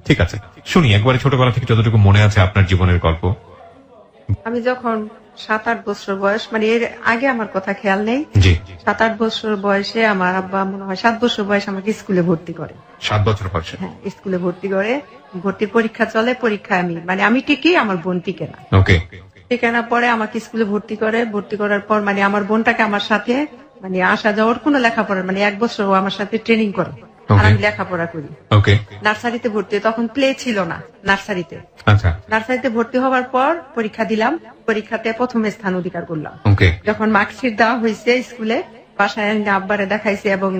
ঠিক আছে, শুনি একবারে ছোটবেলা থেকে যতটুকু মনে আছে আপনার জীবনের গল্প। আমি যখন 7-8 বছর বয়স, মানে এর আগে আমার কথা খেয়াল নেই, জি। 7-8 বছর বয়সে আমার আব্বা মনে হয় 7 বছর বয়স আমাকে স্কুলে ভর্তি করে। 7 বছর বয়সে? হ্যাঁ, স্কুলে ভর্তি করে। ভর্তির পরীক্ষা চলে, পরীক্ষায় আমি টিকি, আমার বোন টিকে না। ওকে। টিকে না পরে আমাকে স্কুলে ভর্তি করে। ভর্তি করার পর মানে আমার বোনটাকে আমার সাথে মানে আসা যাওয়ার কোনো লেখাপড়া, মানে 1 বছর ও আমার সাথে ট্রেনিং করে আর আমি লেখাপড়া করি। ওকে। নার্সারিতে ভর্তি, তখন প্লে ছিল না নার্সারিতে। আচ্ছা। নার্সারিতে ভর্তি হওয়ার পর পরীক্ষা দিলাম, পরীক্ষাতে প্রথম স্থান অধিকার করলাম। ওকে। যখন মার্কশিট দেওয়া হয়েছে স্কুলে, বাসায় এনে আব্বারে দেখাইছে এবং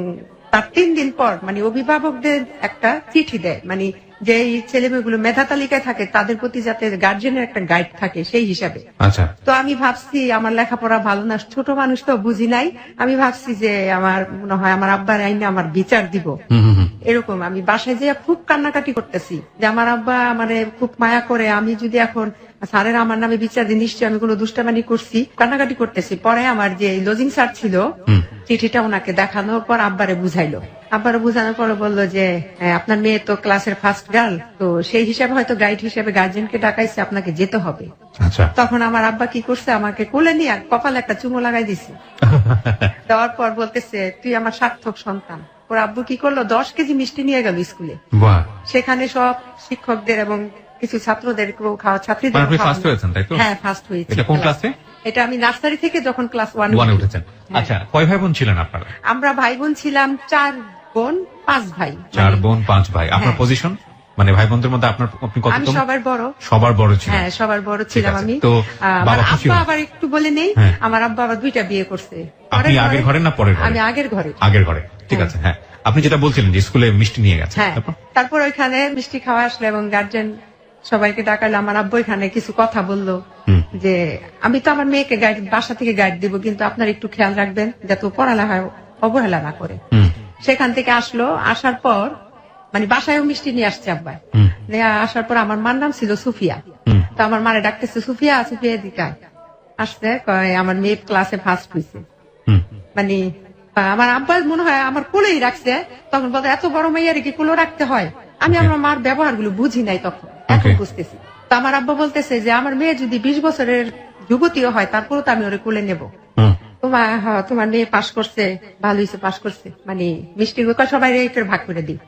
তার 3 দিন পর মানে অভিভাবকদের একটা চিঠি দেয়, মানে যে ছেলেমেয়েগুলো মেধা তালিকায় থাকে তাদের প্রতি যাতে গার্জেনের একটা গাইড থাকে সেই হিসাবে। আচ্ছা। তো আমি ভাবছি আমার লেখাপড়া ভালো না, ছোট মানুষ তো বুঝি নাই, আমি ভাবছি যে আমার মনে হয় আমার আব্বার আইনে আমার বিচার দিব। এরকম আমি বাসায় যেয়ে খুব কান্নাকাটি করতেছি যে আমার আব্বা আমারে খুব মায়া করে, আমি যদি এখন স্যারের আমার নামে বিচার দিই নিশ্চয়ই আমি কোনো দুষ্টামানি করছি, কান্নাকাটি করতেছি। পরে আমার যে লজিং স্যার ছিল, চিঠিটা ওনাকে দেখানোর পর আব্বারে বুঝাইলো। আব্বারে বুঝানোর পরে বললো যে আপনার মেয়ে তো ক্লাসের ফার্স্ট গার্ল, তো সেই হিসাবে হয়তো গাইড হিসেবে গার্জেনকে ডাকাইছে, আপনাকে যেতে হবে। আচ্ছা। তখন আমার আব্বা কি করছে, আমাকে কোলে নিয়ে কপালে একটা চুমো লাগাই দিছে। দেওয়ার পর বলতেছে তুই আমার সার্থক সন্তান। ওর আব্বু কি করলো, 10 কেজি মিষ্টি নিয়ে গেল স্কুলে। বাহ। সেখানে সব শিক্ষকদের এবং কিছু ছাত্রদের খাওয়া, ছাত্রীদের আপনি ফার্স্ট হয়েছেন তাই তো? হ্যাঁ, ফার্স্ট হয়েছি। এটা কোন ক্লাসে? এটা আমি নার্সারি থেকে যখন ক্লাস 1 1 এ উঠেছেন। আচ্ছা, কয় ভাই বোন ছিলেন আপনারা? আমরা ভাই বোন ছিলাম 4 বোন 5 ভাই। 4 বোন 5 ভাই। আপনার হ্যাঁ। পজিশন মানে ভাই বোনদের মধ্যে আপনি কত? আমি সবার বড়। সবার বড় ছিলেন? হ্যাঁ, সবার বড় ছিলাম আমি। তো আমার বাবা খুশি আব্বা হন? আবার একটু বলে নেই, হ্যাঁ। আমার আব্বা আবার 2টা বিয়ে করছে। আপনি আগের ঘরে না পরের ঘরে? আমি আগের ঘরে। আগের ঘরে, ঠিক আছে। হ্যাঁ, আপনি যেটা বলছিলেন যে স্কুলে মিষ্টি নিয়ে গেছেন। হ্যাঁ, তারপর ওইখানে মিষ্টি খাওয়া আসলে এবং গার্জেন সবাইকে ডাকালো। আমার আব্বু এখানে কিছু কথা বললো যে আমি তো আমার মেয়েকে গাইড, বাসা থেকে গাইড দিব, কিন্তু আপনার একটু খেয়াল রাখবেন যাতে ও পড়ালেখায় অবহেলা না করে। সেখান থেকে আসলো, আসার পর মানে বাসায়ও মিষ্টি নিয়ে আসছে আব্বা। নিয়ে আসার পর আমার মার নাম ছিল সুফিয়া। তো আমার মারে ডাকতেছে সুফিয়া, সুফিয়া এদিকে আয়। আসছে, কয় আমার মেয়ে ক্লাসে ফার্স্ট হয়েছে। মানে আমার আব্বা মনে হয় আমার কোলেই রাখছে, তখন বলতে এত বড় মেয়ের কি কোলে রাখতে হয়। আমি আমার মার ব্যবহার গুলো বুঝি নাই তখন, এখন বুঝতেছি। তো আমার আব্বা বলতেছে যে আমার মেয়ে যদি 20 বছরের যুবতীও হয় তারপরেও তো আমি ওরে কোলে নেব। তোমার মেয়ে পাশ করছে, ভালো হয়েছে পাশ করছে, মানে মিষ্টি সবাই ভাগ করে দিই।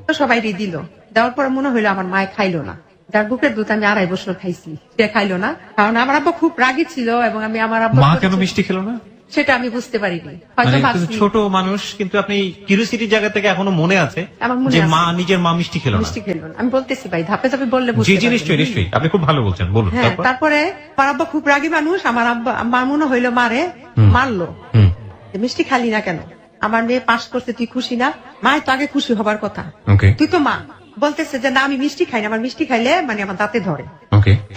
তো সবাই দিল, দেওয়ার পরে মনে হইলো আমার মায়ে খাইলো না, যার বুকের দুধ আমি 2.5 বছর খাইছি, সে খাইলো না। কারণ আমার আব্বা খুব রাগী ছিল এবং আমি আমার আব্বা মা কেন মিষ্টি খেলো না সেটা আমি বুঝতে পারিনি। হয়তো ভাবছি ছোট মানুষ, কিন্তু আপনি কিউরিওসিটির জায়গা থেকে এখনো মনে আছে আমার মনে যে আছে। মা নিজের মা মিষ্টি খেলো না। মিষ্টি খেলো না। আমি বলতেছি ভাই, ধাপে ধাপে বললে জি বুঝতে জি, পারবেন। নিশ্চয়ই নিশ্চয়ই, আপনি খুব ভালো বলছেন, বলুন। হ্যাঁ, তারপরে আমার আব্বা খুব রাগী মানুষ, আমার আব্বা আমার মনে হইলো মারে মারলো, মিষ্টি খালি না কেন, আমার মেয়ে পাস করছে তুই খুশি না? মায়ের তো আগে খুশি হবার কথা, তুই তো মা। বলতেছে যে না আমি মিষ্টি খাই না, আমার মিষ্টি খাইলে মানে আমার দাঁতে ধরে।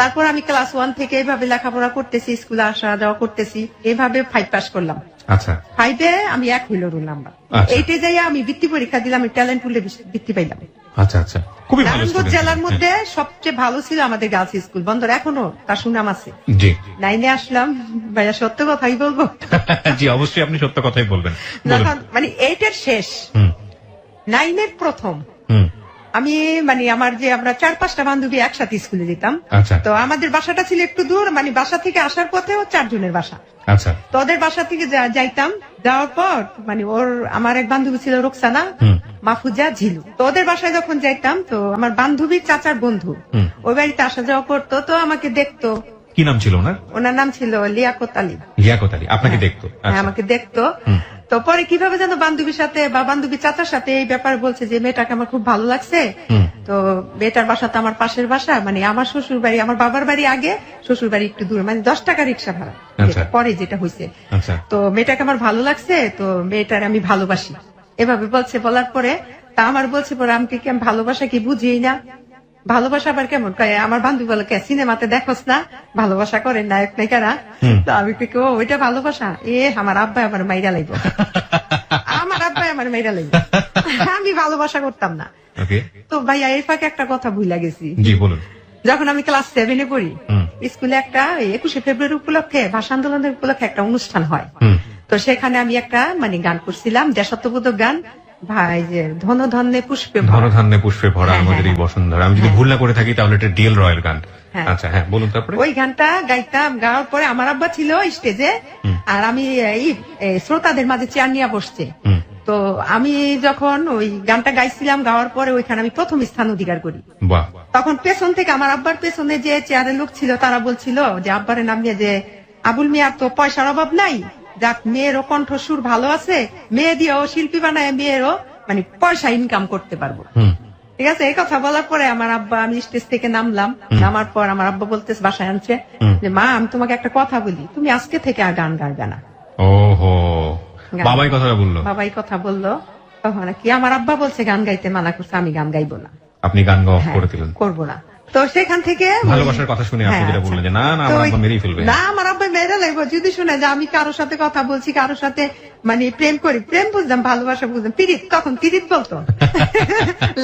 তারপর আমি ক্লাস 1 থেকে এইভাবে লেখাপড়া করতেছি, স্কুলে আসা যাওয়া করতেছি, এইভাবে 5 পাস করলাম। আচ্ছা। 5-এ আমি 1 হইল রোল নাম্বার। 8-এ যাই আমি বৃত্তি পরীক্ষা দিলাম, আমি ট্যালেন্ট পুলে বৃত্তি পাইলাম। আচ্ছা আচ্ছা, খুবই ভালো। নারায়ণগঞ্জ জেলার মধ্যে সবচেয়ে ভালো ছিল আমাদের গার্লস স্কুল, বন্দর এখনো তার সুনাম আছে। জি। 9-এ আসলাম, ভাইয়া সত্য কথাই বলবো। জি, অবশ্যই আপনি সত্য কথাই বলবেন। যখন মানে 8-এর শেষ, 9-এর প্রথম, আমি মানে আমার যে আমরা 4-5টা বান্ধবী একসাথে স্কুলে যেতাম। তো আমাদের বাসাটা ছিল একটু দূর, মানে বাসা থেকে আসার পথেও 4 জনের বাসা। আচ্ছা। তো ওদের বাসা থেকে যাইতাম, যাওয়ার পর মানে আমার এক বান্ধবী ছিল রোকসানা, মাহফুজা, ঝিলু। তো ওদের বাসায় যখন যাইতাম, তো আমার বান্ধবীর চাচার বন্ধু ওই বাড়িতে আসা যাওয়া করতো, তো আমাকে দেখতো। কি নাম ছিল ওনার? ওনার নাম ছিল লিয়াকত আলী। লিয়াকত আলী আপনাকে দেখতো? হ্যাঁ, আমাকে দেখতো। তো পরে কিভাবে যেন বান্ধবীর সাথে বা বান্ধবী চাচার সাথে এই ব্যাপারে বলছে যে মেয়েটাকে আমার খুব ভালো লাগছে। তো মেয়েটার বাসা তো আমার পাশের বাসা, মানে আমার শ্বশুর বাড়ি, আমার বাবার বাড়ি আগে, শ্বশুর বাড়ি একটু দূরে, মানে 10 টাকা রিক্সা ভাড়া, পরে যেটা হয়েছে। তো মেয়েটাকে আমার ভালো লাগছে, তো মেয়েটার আমি ভালোবাসি, এভাবে বলছে। বলার পরে তা আমার বলছে পরে আমি কি আমি ভালোবাসা কি বুঝিই না, ভালোবাসা আবার কেমন? আমার বান্ধবী বলে সিনেমাতে দেখোস না ভালোবাসা করে নায়ক নায়িকারা, তো আমি কি ওইটা ভালোবাসা? আমার আব্বা আমার মাইরা লাগবে, আমার আব্বা আমার মাইরা লাগবে, আমি ভালোবাসা করতাম না। তো ভাইয়া এই ফাঁকে একটা কথা ভুলে গেছি। জি বলুন। যখন আমি ক্লাস 7-এ পড়ি, স্কুলে একটা 21শে ফেব্রুয়ারি উপলক্ষে, ভাষা আন্দোলনের উপলক্ষে একটা অনুষ্ঠান হয়। তো সেখানে আমি একটা মানে গান করছিলাম, দেশাত্মবোধক গান, ভাই যে ধন ধন্যে পুষ্পে ভরা। ধনধান্যে পুষ্পে ভরা হ্যাঁ, আমাদের এই হ্যাঁ। বসুন্ধরা। আমি যদি ভুল না করে থাকি তাহলে এটা ডিএল রয়ের গান। হ্যাঁ। আচ্ছা, হ্যাঁ, বলুন তারপরে। ওই গানটা গাইতাম, গাওয়ার পরে আমার আব্বা ছিল স্টেজে, আর আমি এই শ্রোতাদের মাঝে চেয়ার নিয়ে বসছে। হুম। তো আমি যখন ওই গানটা গাইছিলাম, গাওয়ার পরে ওইখানে আমি প্রথম স্থান অধিকার করি। বাহ। তখন পেছন থেকে আমার আব্বার পেছনে যে চেয়ারের লোক ছিল তারা বলছিল যে আব্বারের নাম নিয়ে যে আবুল মিয়ার তো পয়সার অভাব নাই, যাক মেয়েরও কণ্ঠসুর ভালো আছে, মেয়ে দিয়েও শিল্পী বানায় মেয়েরও মানে পয়সা ইনকাম করতে পারবো। হুম। ঠিক আছে, এই কথা বলার পরে আমার আব্বা, আমি স্টেজ থেকে নামলাম, নামার পর আমার আব্বা বলতেছে, বাসায় আনছে যে মা আমি তোমাকে একটা কথা বলি, তুমি আজকে থেকে আর গান গাইবে না। ওহো, গান। বাবাই কথাটা বললো, বাবাই কথা বললো। তখন কি আমার আব্বা বলছে গান গাইতে মানা করছে, আমি গান গাইবো না। আপনি গান গাওয়া হ্যাঁ, করে দিলেন। করবো না। তো সেখান থেকে ভালোবাসার কথা শুনে আপনি হ্যাঁ, যেটা আচ্ছা। বললেন যে না না তো আমার ওই- আব্বা মেরেই ফেলবে। না আমার আব্বা মেরে লাগবো যদি শুনে যে আমি কারোর সাথে কথা বলছি, কারোর সাথে মানে প্রেম করি, প্রেম বুঝলাম, ভালোবাসা বুঝলাম, পিরিত তখন পিরিত বলতো,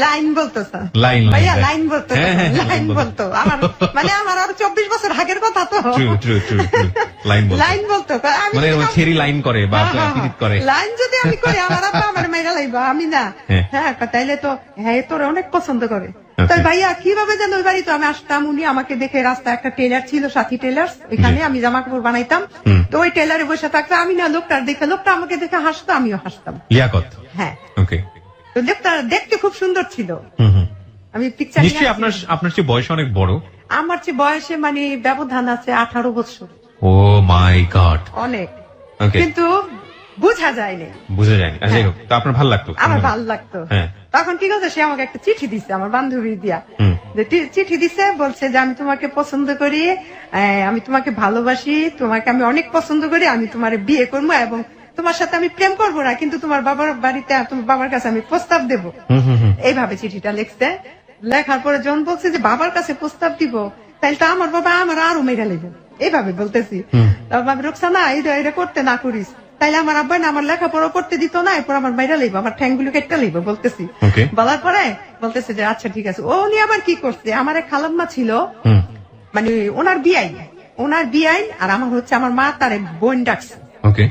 লাইন বলতো স্যার, লাইন, ভাইয়া লাইন। লাইন বলতো, হ্যাঁ, হ্যাঁ, হ্যাঁ, লাইন লাইন বলতো। আমার মানে আমার আরো 24 বছর আগের কথা তো, ট্রু ট্রু ট্রু লাইন বলতো। লাইন বলতো। আমি মানে যদি- ছেড়ি লাইন করে বা পিরিত করে। লাইন যদি আমি করি আমার আব্বা আমার মেয়েরা লাগবে, আমি না। হ্যাঁ। হ্যাঁ, তাইলে তো হ্যাঁ তোর অনেক পছন্দ করে। আচ্ছা। তাই ভাইয়া কিভাবে যেন ওই বাড়ি তো আমি আসতাম, উনি আমাকে দেখে রাস্তায় একটা টেলার ছিল, সাথী টেলার, ওইখানে আমি জামা কাপড় বানাইতাম। তো ওই টেলারে বসে থাকতো, আমি না লোকটার দেখে, লোকটা আমাকে দেখে হাসতো, আমিও হাসতাম। লিয়াকত। হ্যাঁ, ওকে। তো লোকটা দেখতে খুব সুন্দর ছিল। হুম হুম। আমি পিকচার নিশ্চয়ই আপনার চেয়ে বয়স অনেক বড়। আমার চেয়ে বয়সে মানে ব্যবধান আছে 18 বছর, ও মাই গড। অনেক। ওকে। কিন্তু বোঝা যায়নি, বুঝে যায়নি। যাই হোক, তো আপনার ভালো লাগতো। আমার ভালো লাগতো। হ্যাঁ। তখন কি করছে, সে আমাকে একটা চিঠি দিচ্ছে, আমার বান্ধবী দিয়া, হুম। যে চিঠি দিচ্ছে, বলছে যে আমি তোমাকে পছন্দ করি, আমি তোমাকে ভালোবাসি, তোমাকে আমি অনেক পছন্দ করি, আমি তোমার বিয়ে করবো এবং তোমার সাথে আমি প্রেম করবো না, কিন্তু তোমার বাবার বাড়িতে, তোমার বাবার কাছে আমি প্রস্তাব দেবো। হুম হুম হুম। এইভাবে চিঠিটা লিখছে। লেখার পরে জন বলছে যে বাবার কাছে প্রস্তাব দিব, তাইলে তো আমার বাবা আমার আরো মেরে লেগে, এইভাবে বলতেছি। তারপর আমি রোকসানা এটা করতে না করিস, তাইলে আমার আব্বা না আমার লেখাপড়া করতে দিত না, এরপর আমার বাইরে লইব, আমার ঠ্যাংগুলো কেটে লইব বলতেছি। Okay. বলার পরে বলতেছে যে আচ্ছা ঠিক আছে। ও উনি আবার কি করছে, আমার এক খালাম্মা ছিল, হুম। মানে ওনার বিয়াই আর আমার হচ্ছে আমার মা তার এক বোন ডাকছে। ওকে।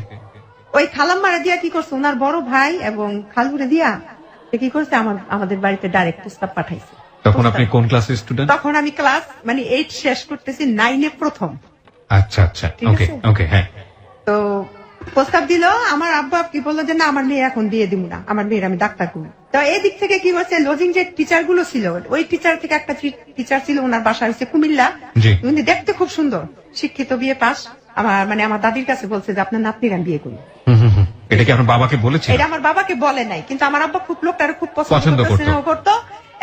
ওই খালাম্মারে দিয়া কি করছে, ওনার বড় ভাই এবং খালুরে দিয়া সে কি করছে, আমাদের বাড়িতে ডাইরেক্ট প্রস্তাব পাঠাইছে। তখন আপনি কোন ক্লাসের স্টুডেন্ট? তখন আমি ক্লাস মানে 8 শেষ করতেছি, 9-এ প্রথম। আচ্ছা আচ্ছা। ঠিক ওকে আছে। ওকে। হ্যাঁ। তো প্রস্তাব দিল, আমার আব্বা কি বললো যে না আমার মেয়ে এখন বিয়ে দিব না, আমার মেয়ের আমি ডাক্তার করবো। তো এই দিক থেকে কি করছে, লজিং যে টিচার গুলো ছিল, ওই টিচার থেকে একটা টিচার ছিল, ওনার বাসা হচ্ছে কুমিল্লা, জি। উনি দেখতে খুব সুন্দর, শিক্ষিত, বিয়ে পাস। আমার দাদির কাছে বলছে যে আপনার নাতনির আমি বিয়ে করি। হুম হুম হুম। এটা কি আপনার বাবাকে বলেছেন? এটা আমার বাবাকে বলে নাই, কিন্তু আমার আব্বা খুব লোকটার খুব পছন্দ পছন্দ করতো। স্নেহ করতো,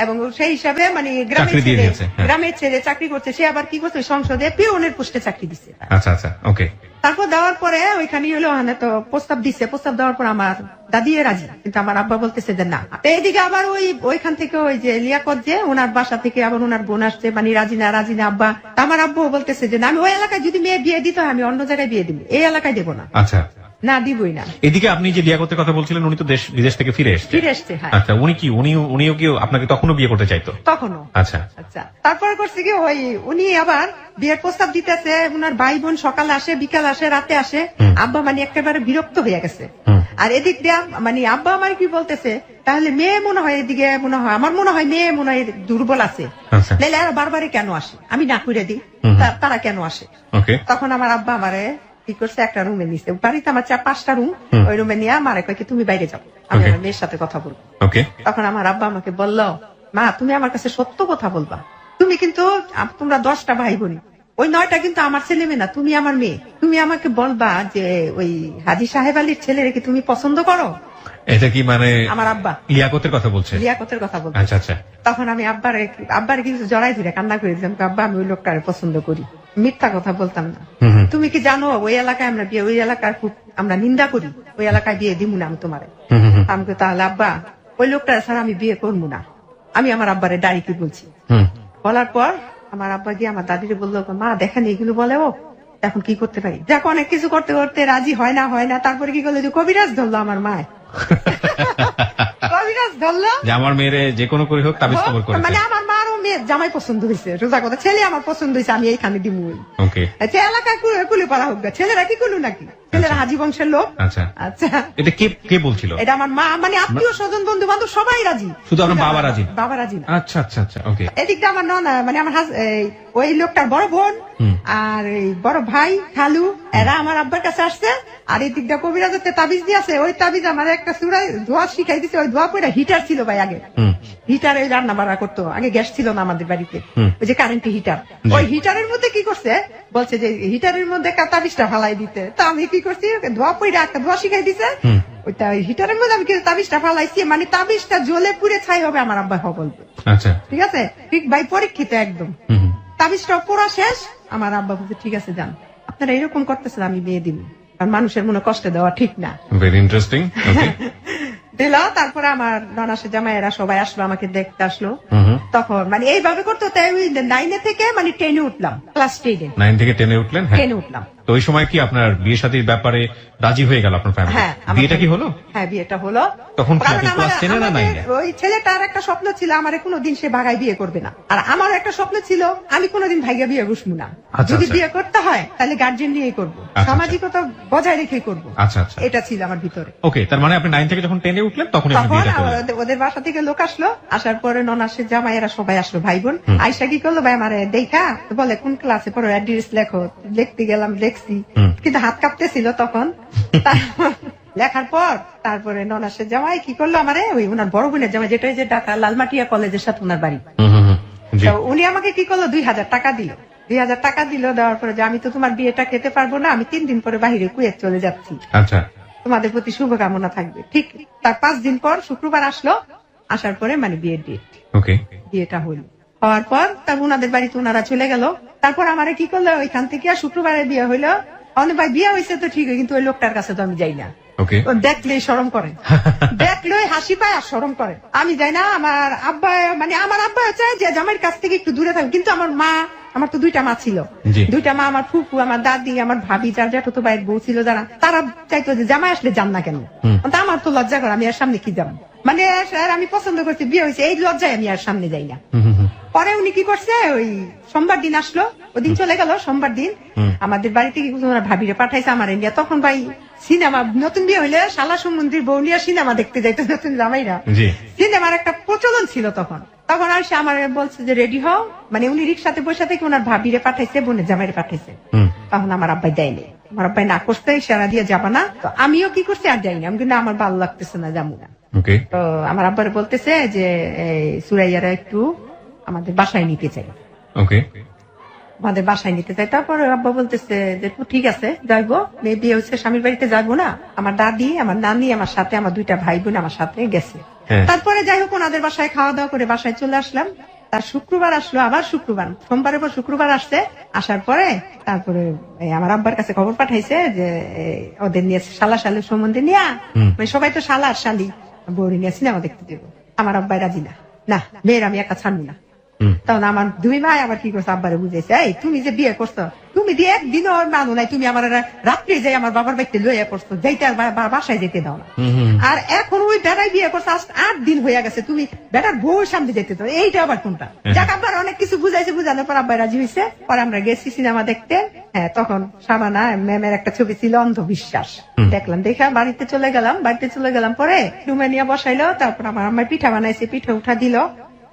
এবং সেই হিসাবে মানে চাকরি দিয়ে দিয়েছে, হ্যাঁ। গ্রামের ছেলে চাকরি করছে, সে আবার কি করছে সংসদে পিওনের পোস্টে চাকরি দিচ্ছে। আচ্ছা আচ্ছা। ওকে। তারপর দেওয়ার পরে ওইখানে হলো ওখানে তো প্রস্তাব দিচ্ছে, প্রস্তাব দেওয়ার পর আমার দাদি রাজি, কিন্তু আমার আব্বা বলতেছে যে না। তো এইদিকে আবার ওইখান থেকে ওই যে লিয়াকত যে ওনার বাসা থেকে আবার ওনার বোন আসছে, মানে রাজি না আব্বা। তা আমার আব্বু বলতেছে যে না, আমি ওই এলাকায় যদি মেয়ে বিয়ে দিতে হয় আমি অন্য জায়গায় বিয়ে দিব, এই এলাকায় দেবো না, আচ্ছা। না দিবই না। এদিকে আপনি যে লিয়াকতের কথা বলছিলেন, উনি তো বিদেশ থেকে ফিরে এসেছেন। ফিরে এসছে, হ্যাঁ, আচ্ছা, উনিও কি আপনাকে তখনও বিয়ে করতে চাইতো? তখনও। আচ্ছা। আচ্ছা, তারপরে করছে কি উনি আবার বিয়ের প্রস্তাব দিতেছে, ওনার ভাই বোন সকালে আসে, বিকাল আসে, রাতে আসে। আব্বা মানে একেবারে বিরক্ত হয়ে গেছে। আর এদিক দিয়ে মানে আব্বা আমার কি বলতেছে, তাহলে মেয়ে মনে হয় এদিকে মনে হয়, আমার মনে হয় মেয়ে মনে হয় দুর্বল আছে, আচ্ছা। নাহলে আর বারবারে কেন আসে, আমি না করে দিই, তারা কেন আসে। ওকে। তখন আমার আব্বা আমারে কি করছে, একটা রুমে নিছে, বাড়িতে আমার 4-5টা রুম, ওই রুমে নিয়ে আমারে কয় কি তুমি বাইরে যাও, আমি Okay. আমার মেয়ের সাথে কথা বলবো। ওকে। তখন আমার আব্বা আমাকে বলল, মা তুমি আমার কাছে সত্য কথা বলবা, তুমি কিন্তু তোমরা 10টা ভাই বোন, ওই 9টা কিন্তু আমার ছেলে মেয়ে না, তুমি আমার মেয়ে, তুমি আমাকে বলবা যে ওই হাজী সাহেব আলীর ছেলেরে কি তুমি পছন্দ করো। এটা কি মানে আমার আব্বা লিয়াকতের কথা বলছে? লিয়াকতের কথা বলতো। আচ্ছা আচ্ছা। তখন আমি আব্বারে কিছু জড়াই ধরে কান্না করে দিলাম, আব্বা আমি ওই লোকটারে পছন্দ করি, মিথ্যা কথা বলতাম না। তুমি কি জানো ওই এলাকায় আমরা বিয়ে, ওই এলাকার খুব আমরা নিন্দা করি, ওই এলাকায় বিয়ে দিব না আমি তোমারে। আমি কই, তাহলে আব্বা ওই লোকটার ছাড়া আমি বিয়ে করবো না, আমি আমার আব্বারে ডাইরেক্টলি বলছি। বলার পর আমার আব্বা গিয়ে আমার দাদিরে বললো, মা দেখেন এইগুলো বলে, ও এখন কি করতে পারি, যাক অনেক কিছু করতে করতে রাজি হয় না। তারপরে কি করলো, যে কবিরাজ ধরলো আমার মায়, কবিরাজ ধরলো যে আমার মেয়েরে যে কোনো করে হোক তাবিজ কবর করেছে। মানে আমার মারও মেয়ে জামাই পছন্দ হয়েছে, সোজা কথা, ছেলে আমার পছন্দ হয়েছে, আমি এইখানে দিব। ওকে। আচ্ছা, এলাকায় কুলে পাড়া হোক, ছেলেরা কি কুলু নাকি। ছেলেরা হাজি বংশের লোক। আচ্ছা আচ্ছা, এটা কে কে বলছিল? এটা আমার মা, মানে আত্মীয় স্বজন বন্ধু বান্ধব সবাই রাজি, শুধু আপনার বাবা রাজি না? বাবা রাজি না। আচ্ছা আচ্ছা আচ্ছা, ওকে। এদিকটা আমার ননা, মানে আমার ওই লোকটার বড় বোন আর এই বড় ভাই খালু, এরা আমার আব্বার কাছে আসছে। আর এই দিকটা কবিরাজতে তাবিজ দিয়েছে, ওই তাবিজ আমার একটা চূড়ায় ধোয়া শিখাই দিছে। ওই ধোয়া পরে হিটার ছিল ভাই আগে, হিটারে রান্না বান্না করতো, আগে গ্যাস ছিল না আমাদের বাড়িতে, ওই যে কারেন্ট হিটার, ওই হিটারের মধ্যে কি করছে বলছে যে হিটারের মধ্যে তাবিজটা ফালাই দিতে। তা আমি কি করছি, ধোয়া পরে একটা ধোয়া শিখাই দিছে, ওইটা হিটারের মধ্যে আমি কিন্তু তাবিজটা ফালাইছি, মানে তাবিজটা জ্বলে পুড়ে ছাই হবে আমার আব্বা বলবে। আচ্ছা, ঠিক আছে, ঠিক ভাই পরীক্ষিত একদম। তাবিজটা পুরা শেষ, আমার আব্বা বলছে ঠিক আছে যান, আপনারা এরকম করতেছেন, আমি বিয়ে দিব, কারণ মানুষের মনে কষ্ট দেওয়া ঠিক না। Very interesting. ওকে, দিল। তারপরে আমার ননাসে জামাইয়েরা সবাই আসলো, আমাকে দেখতে আসলো। তখন মানে এইভাবে করতে হতে 9 থেকে মানে 10 উঠলাম, ক্লাস 10 9 থেকে 10 উঠলেন। হ্যাঁ, 10 উঠলাম। তো ওই সময় কি আপনার বিয়ে শাদীর ব্যাপারে রাজি হয়ে গেল আপনার ফ্যামিলি? হ্যাঁ, আমার বিয়েটা কি হলো? হ্যাঁ, বিয়েটা হলো। তখন কি কারণ আপনি ক্লাস 10 না 9 এ? ওই ছেলেটার একটা স্বপ্ন ছিল, আমার কোনোদিন সে ভাগায় বিয়ে করবে না, আর আমার একটা স্বপ্ন ছিল আমি কোনোদিন ভাইগা বিয়ে বসবো না। আচ্ছা, যদি আচ্ছা। বিয়ে করতে হয় তাহলে গার্জেন নিয়েই করবো, আচ্ছা। সামাজিকতা বজায় রেখে করবো। আচ্ছা আচ্ছা, এটা ছিল আমার ভিতরে। ওকে। তার মানে আপনি 9 থেকে যখন 10 এ উঠলেন তখন আপনি তখন বিয়েটা করলেন। ওদের বাসা থেকে লোক আসলো, আসার পরে ননাসের জামাইয়েরা সবাই আসলো, ভাই বোন। আয়সা কি করলো, ভাই আমার দেখা বলে কোন ক্লাসে পড়ো, অ্যাড্রেস লেখো। লিখতে গেলাম, লেখছি, কিন্তু হাত কাঁপতেছিল তখন। লেখার পর তারপরে ননাসের জামাই কি করলো, আমারে ওই ওনার বড় বোনের জামাই, যেটা যে ঢাকা লালমাটিয়া কলেজের সাথে ওনার বাড়ি, জি, তো উনি আমাকে কি করলো 2000 টাকা দিল। 2000 টাকা দিল, দেওয়ার পরে যে আমি তো তোমার বিয়েটা খেতে পারবো না, আমি 3 দিন পরে বাহিরে কুয়েত চলে যাচ্ছি, আচ্ছা, তোমাদের প্রতি শুভকামনা থাকবে। ঠিক তার 5 দিন পর শুক্রবার আসলো, আসার পরে মানে বিয়ের ডেট, ওকে। বিয়েটা হলো। হওয়ার পর তারপর ওনাদের বাড়িতে ওনারা চলে গেল। তারপর আমারে কি করলো, ওইখান থেকে আর শুক্রবারে বিয়ে হইলো। অনেক ভাই বিয়ে হয়েছে তো ঠিক, কিন্তু ওই লোকটার কাছে তো আমি যাই না। ওকে, ও দেখলেই শরম করে, দেখলেই হাসি পায় আর শরম করে। আমি যাই না। আমার আব্বা, মানে আমার আব্বা চায় যে জামাইয়ের কাছ থেকে একটু দূরে থাকবে, কিন্তু আমার মা, আমার তো 2টা মা ছিল, জি। 2টা মা, আমার ফুফু, আমার দাদি, আমার ভাবি, যার জ্যাঠতো ভাইয়ের বউ ছিল যারা, তারা চাইতো যে জামাই আসলে যান না কেন। তা আমার তো লজ্জা করে, আমি আর সামনে কি যাব, মানে আর আমি পছন্দ করছি, বিয়ে হয়েছে, এই লজ্জায় আমি আর সামনে যাই না। পরে উনি কি করছে, ওই সোমবার দিন আসলো, ওদিন চলে গেল। সোমবার দিন আমাদের বাড়িতে কি করছে, ওনার ভাবিরে পাঠাইছে আমার ইন্ডিয়া। তখন ভাই সিনেমা, নতুন বিয়ে হইলে শালা সমুদ্রীর বউ নিয়ে সিনেমা দেখতে যাইতো নতুন জামাইরা, জি। সিনেমার একটা প্রচলন ছিল তখন। তখন আর সে আমার বলছে যে রেডি হও, মানে উনি রিক্সাতে বসে থেকে ওনার ভাবিরে পাঠাইছে, বোনের জামাইরে পাঠাইছে। তখন আমার আব্বাই দেয়নি, আমার আব্বাই না করতে ইশারা দিয়ে যাবা না। তো আমিও কি করছি, আর যাইনি, আমি কিন্তু আমার ভালো লাগতেছে না, যাবো না। ওকে, তো আমার আব্বারে বলতেছে যে সুরাইয়ারা একটু আমাদের বাসায় নিতে চাই, ওকে, আমাদের বাসায় নিতে চাই। তারপরে আব্বা বলতেছে যে ঠিক আছে যাইবো, মেয়ে বিয়ে হচ্ছে, স্বামীর বাড়িতে যাবো না। আমার দাদি, আমার নানি আমার সাথে, আমার 2টা ভাই বোন আমার সাথে গেছে। হ্যাঁ। তারপরে যাই হোক ওনাদের বাসায় খাওয়া দাওয়া করে বাসায় চলে আসলাম। তার শুক্রবার আসলো, আবার শুক্রবার, সোমবারের পর শুক্রবার আসছে। আসার পরে তারপরে আমার আব্বার কাছে খবর পাঠাইছে যে ওদের নিয়ে শালা শালির সম্বন্ধে নিয়ে, মানে সবাই তো শালা আর শালি, বউরি নিয়ে সিনেমা দেখতে দেবো। আমার আব্বাই রাজি না, না মেয়ের আমি একা ছাড়বো না। তখন আমার 2 ভাই আবার কি করছে, আব্বারে বুঝেছে, এই তুমি যে বিয়ে করছো, তুমি দিয়ে একদিনও মানো নাই, তুমি আমার রাত্রে যাই আমার বাবার বাড়িতে লইয়া করছো, যাইতে আর বাসায় যেতে দাও না। আর এখন ওই বেড়াই বিয়ে করছো, আজ 8 দিন হয়ে গেছে, তুমি বেটার বউর সামনে যেতে দাও, এইটা আবার কোনটা? যাক আব্বার অনেক কিছু বুঝাইছে, বুঝানোর পর আব্বাই রাজি হয়েছে। পরে আমরা গেছি সিনেমা দেখতে। হ্যাঁ, তখন সাবানা ম্যামের একটা ছবি ছিল অন্ধবিশ্বাস, দেখলাম, দেখা বাড়িতে চলে গেলাম। বাড়িতে চলে গেলাম পরে রুমে নিয়ে বসাইলো। তারপর আমার আম্মাই পিঠা বানাইছে, পিঠা উঠা দিল।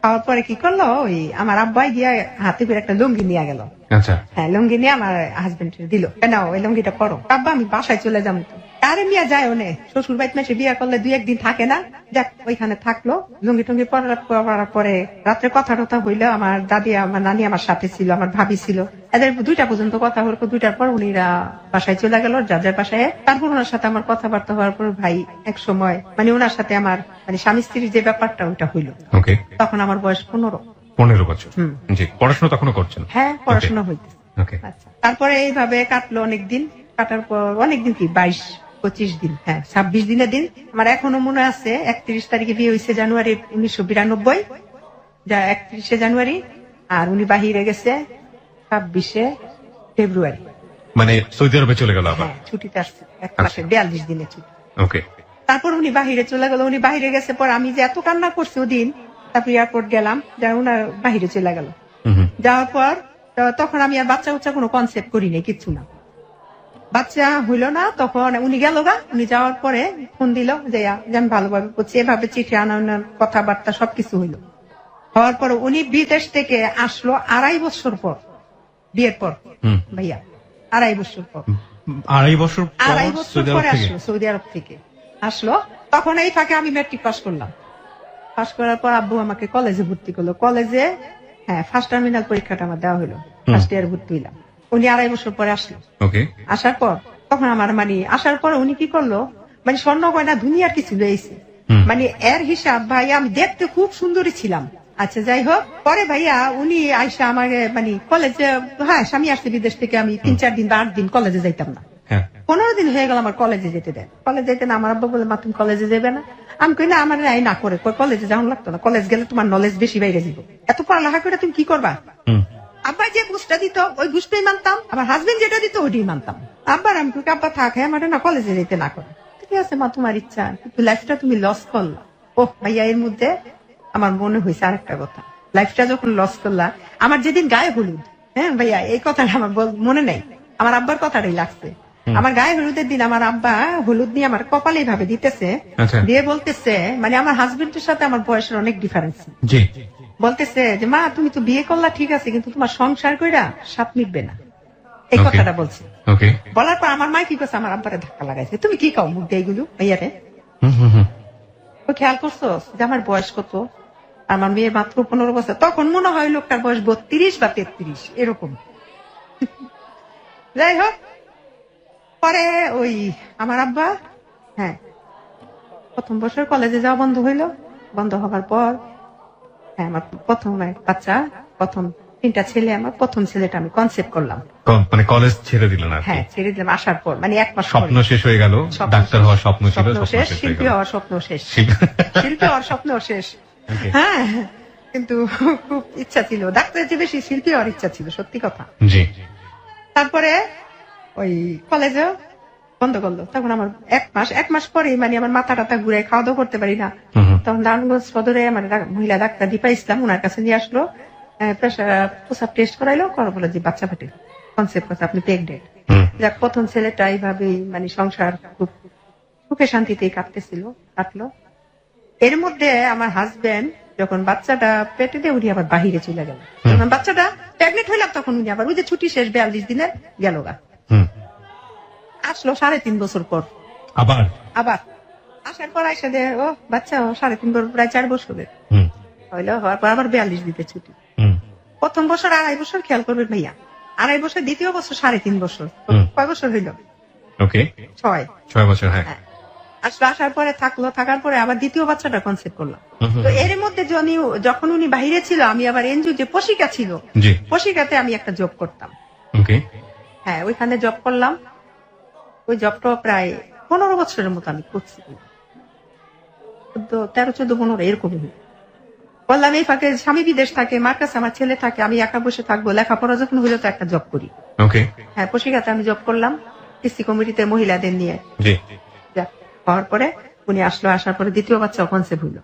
খাওয়ার পরে কি করলো, ওই আমার আব্বাই গিয়ে হাতে করে একটা লুঙ্গি নিয়ে গেল। আচ্ছা, হ্যাঁ, লুঙ্গি নিয়ে আমার হাজবেন্ড দিল, কেন ওই লুঙ্গিটা পরো। আব্বা আমি বাসায় চলে যাবো। তো আরে মিয়া যায় ওনে, শ্বশুর বাড়িতে মেসে বিয়ে করলে 2-1 দিন থাকে না, যাক ওইখানে থাকলো। লুঙ্গি টুঙ্গি পরার পরে রাত্রে কথা টথা হইলো। আমার দাদি, আমার নানি আমার সাথে ছিল, আমার ভাবি ছিল, এদের 2টা পর্যন্ত কথা হলো। 2টার পর উনিরা বাসায় চলে গেল, যার বাসায়। তারপর ওনার সাথে আমার কথাবার্তা হওয়ার পর ভাই এক সময় মানে ওনার সাথে আমার মানে স্বামী স্ত্রীর যে ব্যাপারটা ওইটা হইলো। ওকে। তখন আমার বয়স 15। 15 বছর। জি, পড়াশোনা তখনো করছেন? হ্যাঁ, পড়াশোনা হইতেছে। ওকে, আচ্ছা, তারপরে এইভাবে কাটলো অনেকদিন। কাটার পর অনেকদিন কি 22-25 দিন, হ্যাঁ 26 দিনের দিন আমার এখনো মনে আছে। 31 তারিখে বিয়ে হয়েছে, জানুয়ারি 1992, যা 31শে জানুয়ারি। আর উনি বাহিরে গেছে 26শে ফেব্রুয়ারি। মানে সৌদি আরবে চলে গেল আবার? হ্যাঁ, ছুটিতে আসছে, 1 মাসে 42 দিনের ছুটি। ওকে। তারপর উনি বাহিরে চলে গেল। উনি বাহিরে গেছে পর আমি যে এত কান্না করছি ওদিন, তারপর এয়ারপোর্ট গেলাম, যা উনার বাহিরে চলে গেল। যাওয়ার পর তখন আমি আর বাচ্চা উচ্চা কোনো কনসেপ্ট করি নাই, কিচ্ছু না। বাচ্চা হইল না, তখন উনি গেল গা। উনি যাওয়ার পরে ফোন দিল যে আমি ভালোভাবে করছি, এভাবে চিঠি আনানোর কথাবার্তা সবকিছু হইল। হওয়ার পর উনি বিদেশ থেকে আসলো 2.5 বছর পর, বিয়ের পর। ভাইয়া 2.5 বছর পর, 2.5 বছর 2.5 পর বছর সৌদি আরব পরে থেকে? আসলো, সৌদি আরব থেকে আসলো। তখন এই ফাঁকে আমি ম্যাট্রিক পাস করলাম। পাস করার পর আব্বু আমাকে কলেজে ভর্তি করলো। কলেজে ফার্স্ট টার্মিনাল পরীক্ষাটা আমার দেওয়া হলো, ফার্স্ট ইয়ার ভর্তি হইলাম। উনি 2.5 বছর পরে আসলো। ওকে। আসার পর তখন আমার আসার পর উনি কি করলো, স্বর্ণ গয়না দুনিয়ার কিছু লইছে। এর হিসাব ভাইয়া, আমি দেখতে খুব সুন্দরী ছিলাম। আচ্ছা যাই হোক, পরে ভাইয়া উনি আইসা আমাকে কলেজে, স্বামী আসছে বিদেশ থেকে, আমি 3-4 দিন বা 8 দিন কলেজে যাইতাম না। 15 দিন হয়ে গেল আমার কলেজে যেতে দেন। কলেজে যেতে না, আমার আব্বা বলে মা তুমি কলেজে যাবে না। আমি কই না, আমার এই না করে কলেজে যাওয়া লাগতো না, কলেজ গেলে তোমার নলেজ বেশি বাইরে যাবো, এত পড়ালেখা করে তুমি কি করবা। আব্বা যে বুঝটা দিত ওই বুঝটাই মানতাম, আমার হাজবেন্ড যেটা দিত ওইটাই মানতাম। আব্বার আমি কই আব্বা থাক, আমার না কলেজে যেতে না করে। ঠিক আছে মা, তোমার ইচ্ছা, কিন্তু লাইফটা তুমি লস করলা। ওহ ভাইয়া, এর মধ্যে আমার মনে হয়েছে আরেকটা কথা। লাইফটা যখন লস করলা, আমার যেদিন গায়ে হলুদ, ভাইয়া এই কথাটা আমার মনে নেই, আমার আব্বার কথাটাই লাগছে। আমার গায়ে হলুদের দিন আমার আব্বা হলুদ নিয়ে আমার কপালে এইভাবে দিতেছে, দিয়ে বলতেছে, আমার হাজবেন্ডের সাথে আমার বয়সের অনেক ডিফারেন্স। জি। বলতেছে যে মা তুমি তো বিয়ে করলা ঠিক আছে, কিন্তু তোমার সংসার কইরা সাথ মিটবে না, এই কথাটা বলছে। বলার পর আমার মা কি করছে, আমার আব্বারে ধাক্কা লাগাইছে। তুমি কি কাও মুখ দিয়ে এগুলো ভাইয়ারে? তো খেয়াল করছো যে আমার বয়স কত? আমার মেয়ে মাত্র 15 বছর। তখন মনে হয় লোকটার বয়স 32 বা 33 এরকম। যাই হোক, পরে ওই আমার আব্বা প্রথম বছর কলেজে যাওয়া বন্ধ হইলো। বন্ধ হবার পর আমার প্রথম বাচ্চা, প্রথম 3টা ছেলে। আমার প্রথম ছেলেটা আমি কনসেপ্ট করলাম। কলেজ ছেড়ে দিলেন? ছেড়ে দিলাম। আসার পর 1 মাস স্বপ্ন শেষ হয়ে গেল, ডাক্তার হওয়ার স্বপ্ন ছিল, শেষ, শিল্পী হওয়ার স্বপ্ন শেষ, শিল্পী হওয়ার স্বপ্ন শেষ। কিন্তু খুব ইচ্ছা ছিল ডাক্তারের চেয়ে বেশি শিল্পী হওয়ার ইচ্ছা ছিল, সত্যি কথা। জি। তারপরে ওই কলেজে বন্ধ করলো। তখন আমার 1 মাস পরে আমার মাথা টাথা ঘুরে খাওয়া দাওয়া করতে পারি না। তখন নারায়ণগঞ্জ সদরে আমার মহিলা ডাক্তার দীপা ইসলাম, ওনার কাছে নিয়ে আসলো। প্রসাব টেস্ট করাইলো, করা বলে যে বাচ্চা ফাটে, কনসেপ্ট করছে, আপনি প্রেগনেন্ট। যাক, প্রথম ছেলেটা এইভাবেই সংসার খুব সুখে শান্তিতেই কাটলো। এর মধ্যে আমার হাজবেন্ড যখন বাচ্চাটা পেটে দিয়ে উনি আবার বাহিরে চলে গেল। যখন বাচ্চাটা প্রেগনেন্ট হইলাম তখন উনি আবার ওই যে ছুটি শেষ 42 দিনের গেল গা। আসলো 3.5 বছর পর আবার আসার পর আইসা দে ও বাচ্চা 3.5 বছর, প্রায় 4 বছরের হইলো। হওয়ার পর আবার 42 দিতে ছুটি। প্রথম বছর 2.5 বছর, খেয়াল করবেন ভাইয়া, 2.5 বছর, দ্বিতীয় বছর 3.5 বছর। কয় বছর হইল? 6 বছর। আসলো, আসার পরে থাকার পরে আবার দ্বিতীয় বাচ্চাটা কনসেপ্ট করলাম। তো এর মধ্যে যখন উনি বাহিরে ছিল, আমি আবার এনজিও যে পশিকা ছিল, পশিকাতে আমি একটা জব করতাম। ওইখানে জব করলাম। ওই জবটা প্রায় 15 বছরের মতো আমি করছি, 13, 14, 15 এরকমই। বললাম এই ফাঁকে স্বামী বিদেশ থাকে, মার কাছে আমার ছেলে থাকে, আমি একা বসে থাকবো, লেখাপড়া যখন হইলো তো একটা জব করি। পশিকাতে আমি জব করলাম কৃষি কমিটিতে মহিলাদের নিয়ে। হওয়ার পরে উনি আসলো, আসার পরে দ্বিতীয় বাচ্চা কনসেপ্ট হইলো।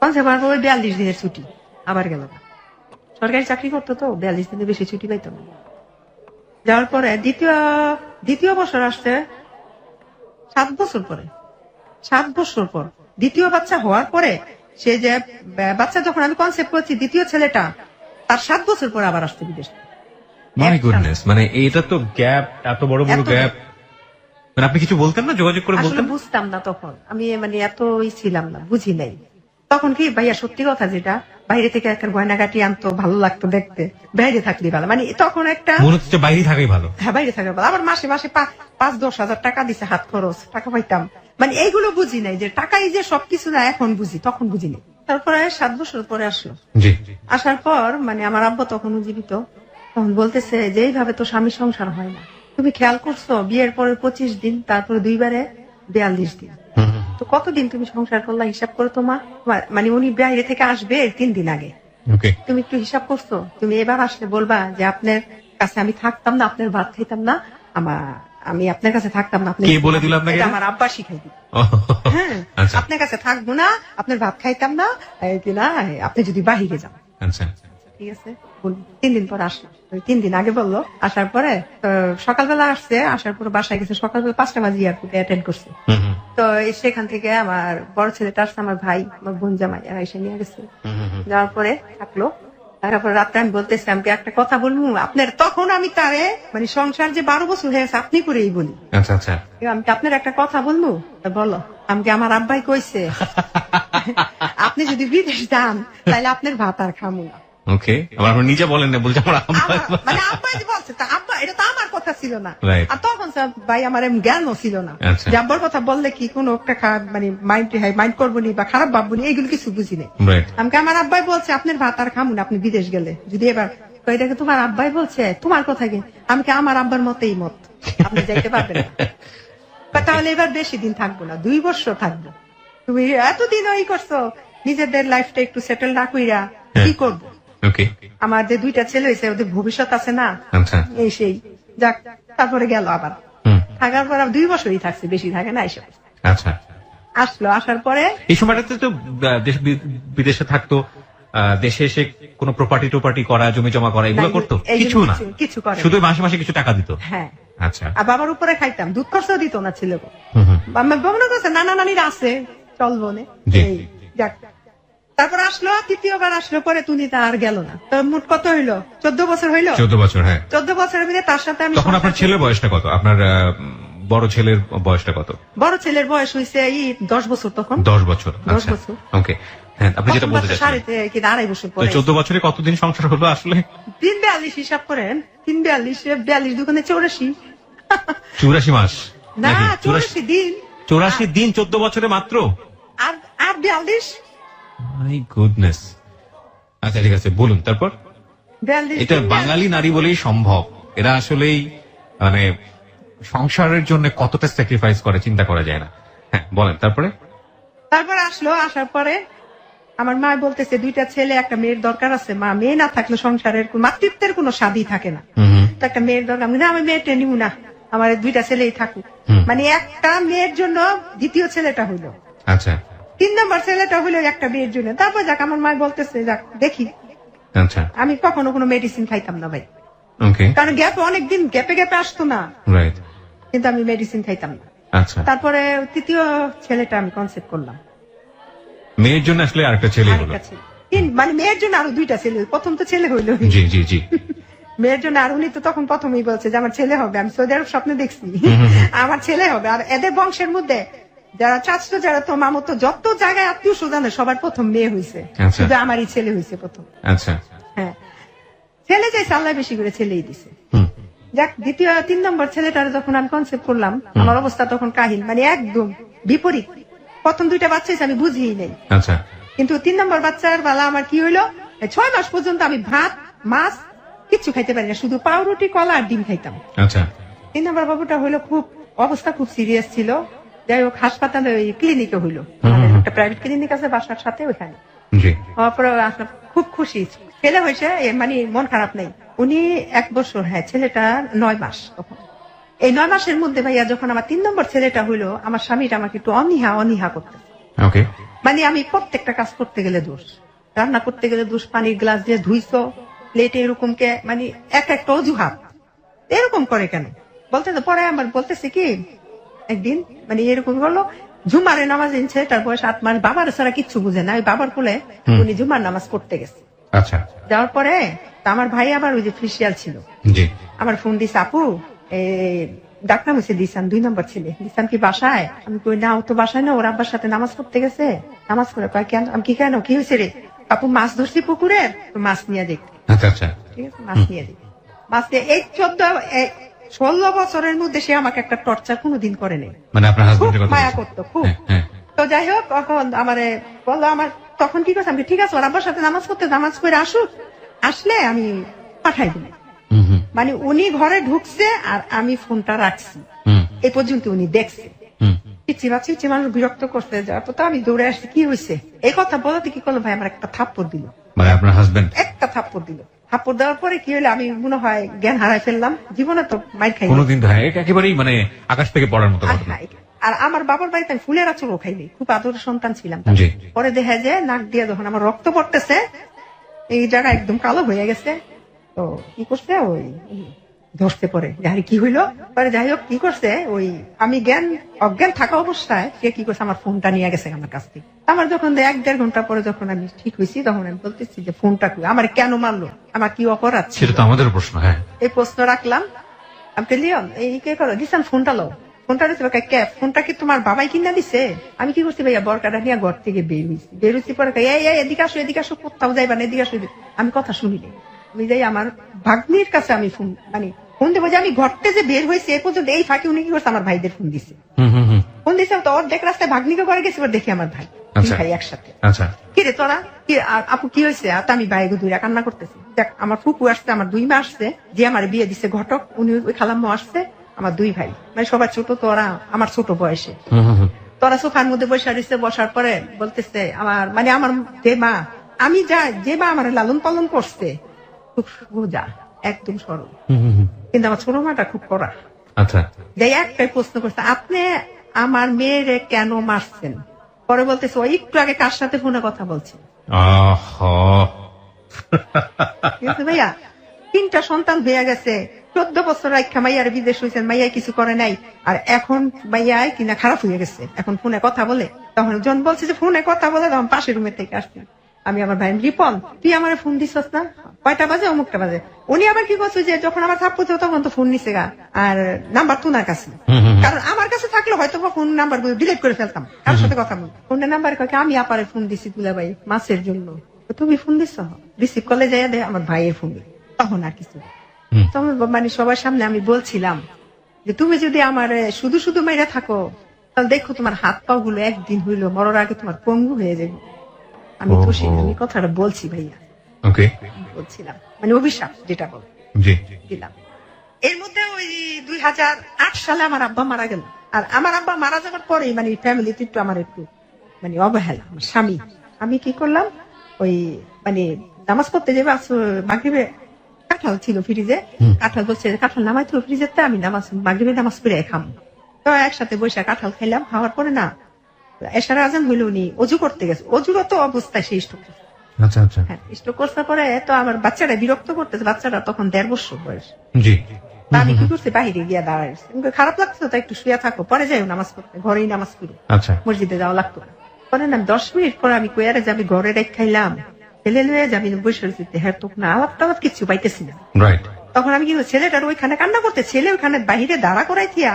কনসেপ্ট হওয়ার পরে 42 দিনের ছুটি আবার গেল। সরকারি চাকরি করতো তো 42 দিনের বেশি ছুটি পাইতো না। যাওয়ার পরে দ্বিতীয় বছর আসছে 7 বছর পরে। 7 বছর পর দ্বিতীয় বাচ্চা হওয়ার পরে, সে যে বাচ্চা যখন আমি কনসেপ্ট করছি, দ্বিতীয় ছেলেটা তার 7 বছর পর আবার আসছে বিদেশ। মাই গুডনেস, এটা তো গ্যাপ, এত বড় গ্যাপ। আপনি কিছু বলতেন না, যোগাযোগ করে বলতেন? বুঝতাম না তখন, আমি এতই ছিলাম না, বুঝি নাই তখন। কি ভাইয়া, সত্যি কথা, যেটা বাইরে থেকে একটা গয়নাগাটি আনতো, ভালো লাগতো দেখতে, বাইরে থাকলে ভালো, তখন একটা মনে হচ্ছে বাইরে থাকাই ভালো। বাইরে থাকা ভালো। আবার মাসে 5-10 হাজার টাকা দিছে, হাত খরচ টাকা পাইতাম। এইগুলো বুঝি নাই যে টাকাই যে সবকিছু না, এখন বুঝি, তখন বুঝিনি। তারপরে 7 বছর পরে আসলো। আসার পর আমার আব্বা তখনও জীবিত। তখন বলতেছে যে এইভাবে তো স্বামী সংসার হয় না। তুমি খেয়াল করছো, বিয়ের পরে 25 দিন, তারপরে 2 বারে 42 দিন, তো কতদিন তুমি সংসার করলা, হিসাব করো তোমার। উনি বাইরে থেকে আসবে 3 দিন আগে, তুমি একটু হিসাব করছো? তুমি এবার আসলে বলবা যে আপনার কাছে আমি থাকতাম না, আপনার ভাত খাইতাম না, আমি আপনার কাছে থাকতাম না। আপনি বলে দিল আপনাকে? আমার আব্বা শিখাই দিল। আপনার কাছে থাকবো না, আপনার ভাত খাইতাম না, কিনা আপনি যদি বাহিরে যান। ঠিক ঠিক আছে বলি 3 দিন পর আসলো। ওই 3 দিন আগে বললো, আসার পরে সকালবেলা আসছে, আসার পরে বাসায় গেছে সকালবেলা 5টা বাজে এয়ারপোর্টে অ্যাটেন্ড করছে। তো সেখান থেকে আমার বড় ছেলেটা আসছে, আমার ভাই, আমার বোন জামাই এরা এসে নিয়ে গেছে। যাওয়ার পরে থাকলো, তারপর রাত্রে আমি বলতেছি আমাকে একটা কথা বলবো আপনার, তখন আমি তারে মানে সংসার যে 12 বছর হয়েছে আপনি করেই বলি, আচ্ছা আচ্ছা আমি আপনার একটা কথা বলবো। তা বলো। আমাকে আমার আব্বাই কইছে আপনি যদি বিদেশ যান তাহলে আপনার ভাত আর খামু না। ওকে, আবার আপনি নিজে বলেন না, বলছে আমার আম্মা। মানে আব্বাই যে বলছে, তা আব্বা এটা তো আমার কথা ছিল না। Right. আর তখন স্যার ভাই আমার এমন জ্ঞানও ছিল না আচ্ছা। যে আব্বার কথা বললে কি কোনো একটা খারাপ মানে মাইন্ড করবো নি বা খারাপ ভাববো নি, এইগুলো কিছু বুঝি নেই। Right. আমাকে আমার আব্বাই বলছে আপনার ভাত আর খামু না আপনি বিদেশ গেলে, যদি এবার এটাকে তোমার আব্বাই বলছে তোমার কথা কি, আমাকে আমার আব্বার মতেই মত, আপনি যাইতে পারবেন না। তাহলে এবার বেশি দিন থাকবো না, 2 বছর থাকবো, তুমি এতদিন ওই করছো নিজেদের লাইফটা একটু সেটেল না কইরা কি করবো। ওকে, আমার যে 2টা ছেলে হয়েছে ওদের ভবিষ্যৎ আছে না, আচ্ছা এই সেই যাক। তারপরে গেল আবার, থাকার পর 2 বছরই থাকছে, বেশি থাকে না। এসে আচ্ছা। আসলো, আসার পরে এই সময়টাতে তো দেশ বিদেশে থাকতো, দেশে এসে কোনো প্রপার্টি টোপার্টি করা, জমি জমা করা এগুলো করতো? এইগুলো কিছু না, কিছু করে না। শুধু মাসে মাসে কিছু টাকা দিত? হ্যাঁ। আচ্ছা। আর বাবার উপরে খাইতাম, দুধ খরচও দিত না ছেলে। মনে করছে নানা নানির আছে চলবো না। জি। এই যাক, তারপর আসলো, তৃতীয়বার আসলো, পরে তুমি তা আর গেল না। তো মোট কত হইলো? 14 বছর হইলো। 14 বছর, হ্যাঁ। 14 বছরের মধ্যে তার সাথে আমি তখন আপনার ছেলের বয়সটা কত? আপনার বড় ছেলের বয়সটা কত? বড় ছেলের বয়স হয়েছে 10 বছর তখন। 10 বছর। 10 আচ্ছা, বছর। ওকে। হ্যাঁ, আপনি যেটা বলতে চাচ্ছেন, 2.5 বছর তো পরে 14 বছরে কতদিন সংসার হলো আসলে? 342 হিসাব করেন, 342 দোকানে 84 84 মাস না, নাকি? 84 দিন 84 দিন 14 বছরে মাত্র? আর আর 42 মাই গুডনেস। আচ্ছা ঠিক আছে, বলুন তারপর। 42 এটা বাঙালি নারী বলেই সম্ভব। এরা আসলেই মানে সংসারের জন্য কতটা স্যাক্রিফাইস করে চিন্তা করা যায় না। হ্যাঁ বলেন তারপরে। তারপর আসলো, আসার পরে আমার মা বলতেছে 2টা ছেলে একটা মেয়ের দরকার আছে, মা মেয়ে না থাকলে সংসারের মাতৃত্বের কোনো স্বাদই থাকে না, তো একটা মেয়ের দরকার। না আমি মেয়েটা নিব না, আমার 2টা ছেলেই থাকুক। মানে একটা মেয়ের জন্য দ্বিতীয় ছেলেটা হইলো, আচ্ছা 3 নম্বর ছেলেটা হইলো একটা মেয়ের জন্য। তারপর যাক আমার মা বলতেছে যাক দেখি। আচ্ছা, আমি কখনো কোনো মেডিসিন খাইতাম না ভাই, ওকে, কারণ গ্যাপ অনেকদিন গ্যাপে আসতো না, রাইট, কিন্তু আমি মেডিসিন খাইতাম না। আচ্ছা। তারপরে তৃতীয় ছেলেটা আমি কনসেপ্ট করলাম, মেয়ের জন্য আসলে আরেকটা ছেলে হলো? আরেকটা ছেলে। মানে মেয়ের জন্য আরো 2টা ছেলে, প্রথম তো ছেলে হইলো, জি জি জি। মেয়ের জন্য। আর উনি তো তখন প্রথমেই বলছে যে আমার ছেলে হবে, আমি সৌদি আরব স্বপ্নে দেখছি আমার ছেলে হবে। আর এদের বংশের মধ্যে যারা চাচতো, যারা তো মামতো, যত জায়গায় আত্মীয় স্বজনে সবার প্রথম মেয়ে হয়েছে, আচ্ছা। শুধু আমারই ছেলে হয়েছে প্রথম। আচ্ছা, হ্যাঁ, ছেলে চাইছে আল্লাহ বেশি করে ছেলেই দিছে। যাক, 3 নম্বর ছেলেটার যখন আমি কনসেপ্ট করলাম, আমার অবস্থা তখন কাহিল, মানে একদম বিপরীত। প্রথম 2টা বাচ্চা হয়েছে আমি বুঝিই নাই, আচ্ছা, কিন্তু 3 নম্বর বাচ্চার বেলা আমার কি হইলো, 6 মাস পর্যন্ত আমি ভাত মাছ কিচ্ছু খাইতে পারি না, শুধু পাউরুটি কলা আর ডিম খাইতাম। আচ্ছা। 3 নম্বর বাবুটা হইলো খুব অবস্থা খুব সিরিয়াস ছিল। যাই হোক হাসপাতালে ওই ক্লিনিকে হইলো, একটা প্রাইভেট ক্লিনিক আছে বাসার সাথে, ওইখানে জি। তারপরে খুব খুশি ছেলে হয়েছে, মানে মন খারাপ নেই। উনি 1 বছর, হ্যাঁ ছেলেটা 9 মাস তখন। এই 9 মাসের মধ্যে ভাইয়া যখন আমার 3 নম্বর ছেলেটা হইলো, আমার স্বামীটা আমাকে একটু অনীহা করতে, ওকে, মানে আমি প্রত্যেকটা কাজ করতে গেলে দোষ, রান্না করতে গেলে দোষ, পানির গ্লাস দিয়ে ধুইছো প্লেটে এরকম কে, মানে একটা অজুহাত এরকম করে কেন বলতে। তো পরে আমার বলতেছে কি একদিন, মানে এরকম বললো ঝুমারে নামাজ এনেছে, তার বয়স 8 মাস, বাবার ছাড়া কিচ্ছু বুঝে না, ওই বাবার কোলে উনি ঝুমার নামাজ পড়তে গেছে। আচ্ছা, যাওয়ার পরে আমার ভাই আবার ওই যে ফিসিয়াল ছিল, জি, আমার ফোন দিছে, আপু ডাক্তার মুছে দিসান 2 নম্বর ছেলে দিসান কি বাসায়? আমি কই না, ও তো বাসায় না, ওর আব্বার সাথে নামাজ পড়তে গেছে। নামাজ পড়ে কয় কেন? আমি কি কেন, কি হয়েছে রে? আপু মাছ ধরছি পুকুরে, মাছ নিয়ে দেখতে। আচ্ছা আচ্ছা, ঠিক আছে, মাছ নিয়ে দেখতে, মাছ নিয়ে এই 16 বছরের মধ্যে সে আমাকে একটা টর্চার কোনোদিন করে নেই, মানে আপনার খুব হাজবেন্ডের কথা মায়া বলছেন? করতো খুব। হ্যাঁ, হ্যাঁ। তো যাই হোক তখন আমারে বললো, আমার তখন কি করছে, আমি ঠিক আছে ওর আব্বার সাথে নামাজ করতে, নামাজ করে আসুক, আসলে আমি পাঠাই দিই। মানে উনি ঘরে ঢুকছে আর আমি ফোনটা রাখছি, এই পর্যন্ত উনি দেখছে। চিচি মানুষ বিরক্ত করতে যাওয়ার পর তো আমি দৌড়ে আসছি, কি হয়েছে এই কথা বলতে, কি করলো ভাই, আমার একটা থাপ্পড় দিল, মানে আপনার হাজবেন্ড একটা থাপ্পড় দিল। থাপ্পড় দেওয়ার পরে কি হলো, আমি মনে হয় জ্ঞান হারাই ফেললাম, জীবনে তো মাইর খাই কোনোদিন তো, হ্যাঁ, একেবারেই মানে আকাশ থেকে পড়ার মতো ঘটনা। আর আমার বাবার বাড়িতে আমি ফুলের আচরও খাইনি, খুব আদরের সন্তান ছিলাম। জি। পরে দেখা যায় নাক দিয়ে যখন আমার রক্ত পড়তেছে, এই জায়গা একদম কালো হয়ে গেছে। তো কি করছে ওই ধরতে পরে যাই কি হইলো পরে যাই হোক কি করছে ওই আমি অজ্ঞান থাকা অবস্থায় সে কি করছে আমার ফোনটা নিয়ে গেছে আমার কাছ থেকে। আমার যখন 1-1.5 ঘন্টা পরে যখন আমি ঠিক হয়েছি তখন আমি বলতেছি যে ফোনটা কি আমার কেন মারলো, আমার কি অপরাধ ছিল? সেটা তো আমাদের প্রশ্ন। হ্যাঁ, এই প্রশ্ন রাখলাম। আমি লিওন এই কে করো দিচ্ছেন ফোনটা লো, ফোনটা দিচ্ছে ফোনটা কি তোমার বাবাই কিনা দিছে? আমি কি করছি ভাইয়া বরকাটা নিয়ে ঘর থেকে বের হয়েছি পরে এদিকে আসো কোথাও যাইবা না, এদিকে আসো। আমি কথা শুনিনি, আমি যাই আমার ভাগ্নির কাছে আমি ফোন দেবো যে আমি ঘরতে যে বের হয়েছে এ পর্যন্ত এই ফাঁকে উনি কি করছে আমার ভাইদের ফোন দিছে। ফোন দিছে তো ওর দেখ রাস্তায় ভাগ্নিকে করে গেছে, দেখি আমার ভাই ভাই একসাথে। আচ্ছা, কি রে তোরা কি আপু কি হয়েছে? আমি বাইরে দুইরা কান্না করতেছি। দেখ আমার ফুপু আসছে, আমার 2 মা আসছে, যে আমার বিয়ে দিছে ঘটক উনি, ওই খালাম্মা আসছে, আমার 2 ভাই মানে সবার ছোট তোরা আমার ছোট বয়সে। তোরা সোফার মধ্যে বসে রয়েছে, বসার পরে বলতেছে আমার আমার যে মা আমি যে মা আমার লালন পালন করছে খুব সোজা একদম সরল, কিন্তু আমার ছোট মাটা খুব কড়া। আচ্ছা, যে একটাই প্রশ্ন করছে আপনি আমার মেয়েরে কেন মারছেন? পরে বলতেছে ওই একটু আগে কার সাথে ফোনে কথা বলছে। কিন্তু ভাইয়া 3টা সন্তান হয়ে গেছে, 14 বছর রাখা মাইয়ার বিদেশ হয়েছেন, মাইয়া কিছু করে নাই, আর এখন মাইয়াই কিনা খারাপ হয়ে গেছে, এখন ফোনে কথা বলে। তখন জন বলছে যে ফোনে কথা বলে, তখন পাশের রুমের থেকে আসছি আমি আমার ভাই রিপন তুই আমার ফোন দিছস না, কয়টা বাজে? অমুকটা বাজে। উনি আবার কি করছে যে যখন আমার থাপ্পড় ছিল তখন তো ফোন নিছে গা, আর নাম্বার তোনার কাছে, কারণ আমার কাছে থাকলে হয়তো ফোন নাম্বার ডিলিট করে ফেলতাম, কার সাথে কথা বল। ফোনের নাম্বার কয়েক আমি আপারে ফোন দিছি তুলা ভাই মাছের জন্য, তুমি ফোন দিছ রিসিভ করলে যাই দে আমার ভাইয়ের ফোন। তখন আর কিছু তখন সবার সামনে আমি বলছিলাম যে তুমি যদি আমার শুধু শুধু মেরে থাকো তাহলে দেখো তোমার হাত পা গুলো একদিন হইলো মরার আগে তোমার পঙ্গু হয়ে যাবে। আমি তো আমি কথাটা বলছি ভাইয়া, ওকে, বলছিলাম অভিশাপ যেটা বল দিলাম। এর মধ্যে ওই 2008 সালে আমার আব্বা মারা গেল, আর আমার আব্বা মারা যাওয়ার পরে ফ্যামিলিতে একটু আমার একটু অবহেলা। আমার স্বামী আমি কি করলাম ওই নামাজ পড়তে যাবে মাগরিবে, কাঁঠাল ছিল ফ্রিজে, কাঁঠাল বলছে কাঁঠাল নামাই ছিল ফ্রিজের, আমি মাগরিবে নামাজ পড়ে খাম। তো একসাথে বসে কাঁঠাল খাইলাম, খাওয়ার পরে না এশার আজান হইল, উনি অজু করতে গেছে, অজুরত অবস্থায় সেই স্ট্রোক করছে। আচ্ছা আচ্ছা, হ্যাঁ স্ট্রোক করার পরে তো আমার বাচ্চারা বিরক্ত করতেছে, বাচ্চারা তখন 1.5 বছর বয়স। জি, আমি কি করছি বাইরে গিয়া দাঁড়াইছি, খারাপ লাগছে তো একটু শুয়ে থাকো, পরে যাই নামাজ পড়তে, ঘরেই নামাজ পড়ি, আচ্ছা, মসজিদে যাওয়া লাগতো না। পরে না 10 মিনিট পরে আমি কয়ারে যাবি ঘরে রেখ খাইলাম, ফেলে লয়ে যাবি বসে রয়েছে, হ্যাঁ তো না আলাপ টালাপ কিছু পাইতেছি না। রাইট, তখন আমি কি ছেলেটার ওইখানে কান্না করতে, ছেলে ওইখানে বাহিরে দাঁড়া করাই থিয়া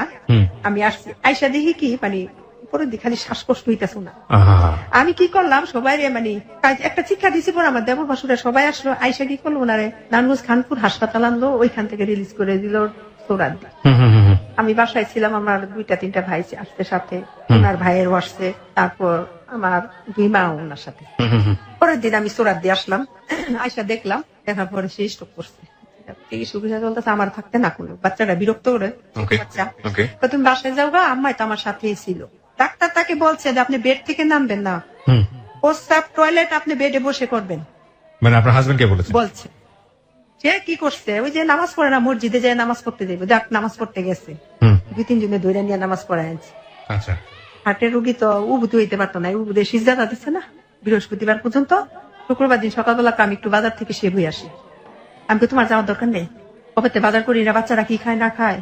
আমি আসছি, আইসা দেখি কি উপরে খালি শ্বাসকষ্ট হইতেছে না। আমি কি করলাম সবাই একটা শিক্ষা দিছি, পর আমার দেবর ভাসুরা সবাই আসলো, আইসা কি করলো ওনারে নারায়ণগঞ্জ খানপুর হাসপাতাল আনলো, ওইখান থেকে রিলিজ করে দিল সোরাদ। আমি বাসায় ছিলাম, আমার 2-3টা ভাই আসতে সাথে, ওনার ভাইয়েরও আসছে, তারপর আমার 2 মা ওনার সাথে। পরের দিন আমি সোরাদ দিয়ে আসলাম, আইসা দেখলাম, দেখার পরে সে স্ট্রোক করছে। সুবিধা চলতেছে, আমার থাকতে না করলো, বাচ্চারা বিরক্ত করে, বাচ্চা তুমি বাসায় যাও গা, আম্মাই তো আমার সাথেই ছিল। ডাক্তার তাকে বলছে যে আপনি বেড থেকে নামবেন না, প্রস্রাব টয়লেট আপনি বেডে বসে করবেন। আপনার হাজবেন্ড কে বলেছে? বলছে। সে কি করছে, ওই যে নামাজ পড়ে না, মসজিদে যায় নামাজ পড়তে যাবে, দেখ নামাজ পড়তে গেছে, 2-3 জনে ধরে নিয়ে নামাজ পড়ায় আনছে। আচ্ছা, হার্টের রোগী তো উবুতে হইতে পারতো না, উবুদের সিজদা দিচ্ছে না বৃহস্পতিবার পর্যন্ত। শুক্রবার দিন সকালবেলা আমি একটু বাজার থেকে সে হয়ে আসি। আমি তোমার যাওয়ার দরকার নেই, কবে বাজার করি না, বাচ্চারা কি খায় না খায়,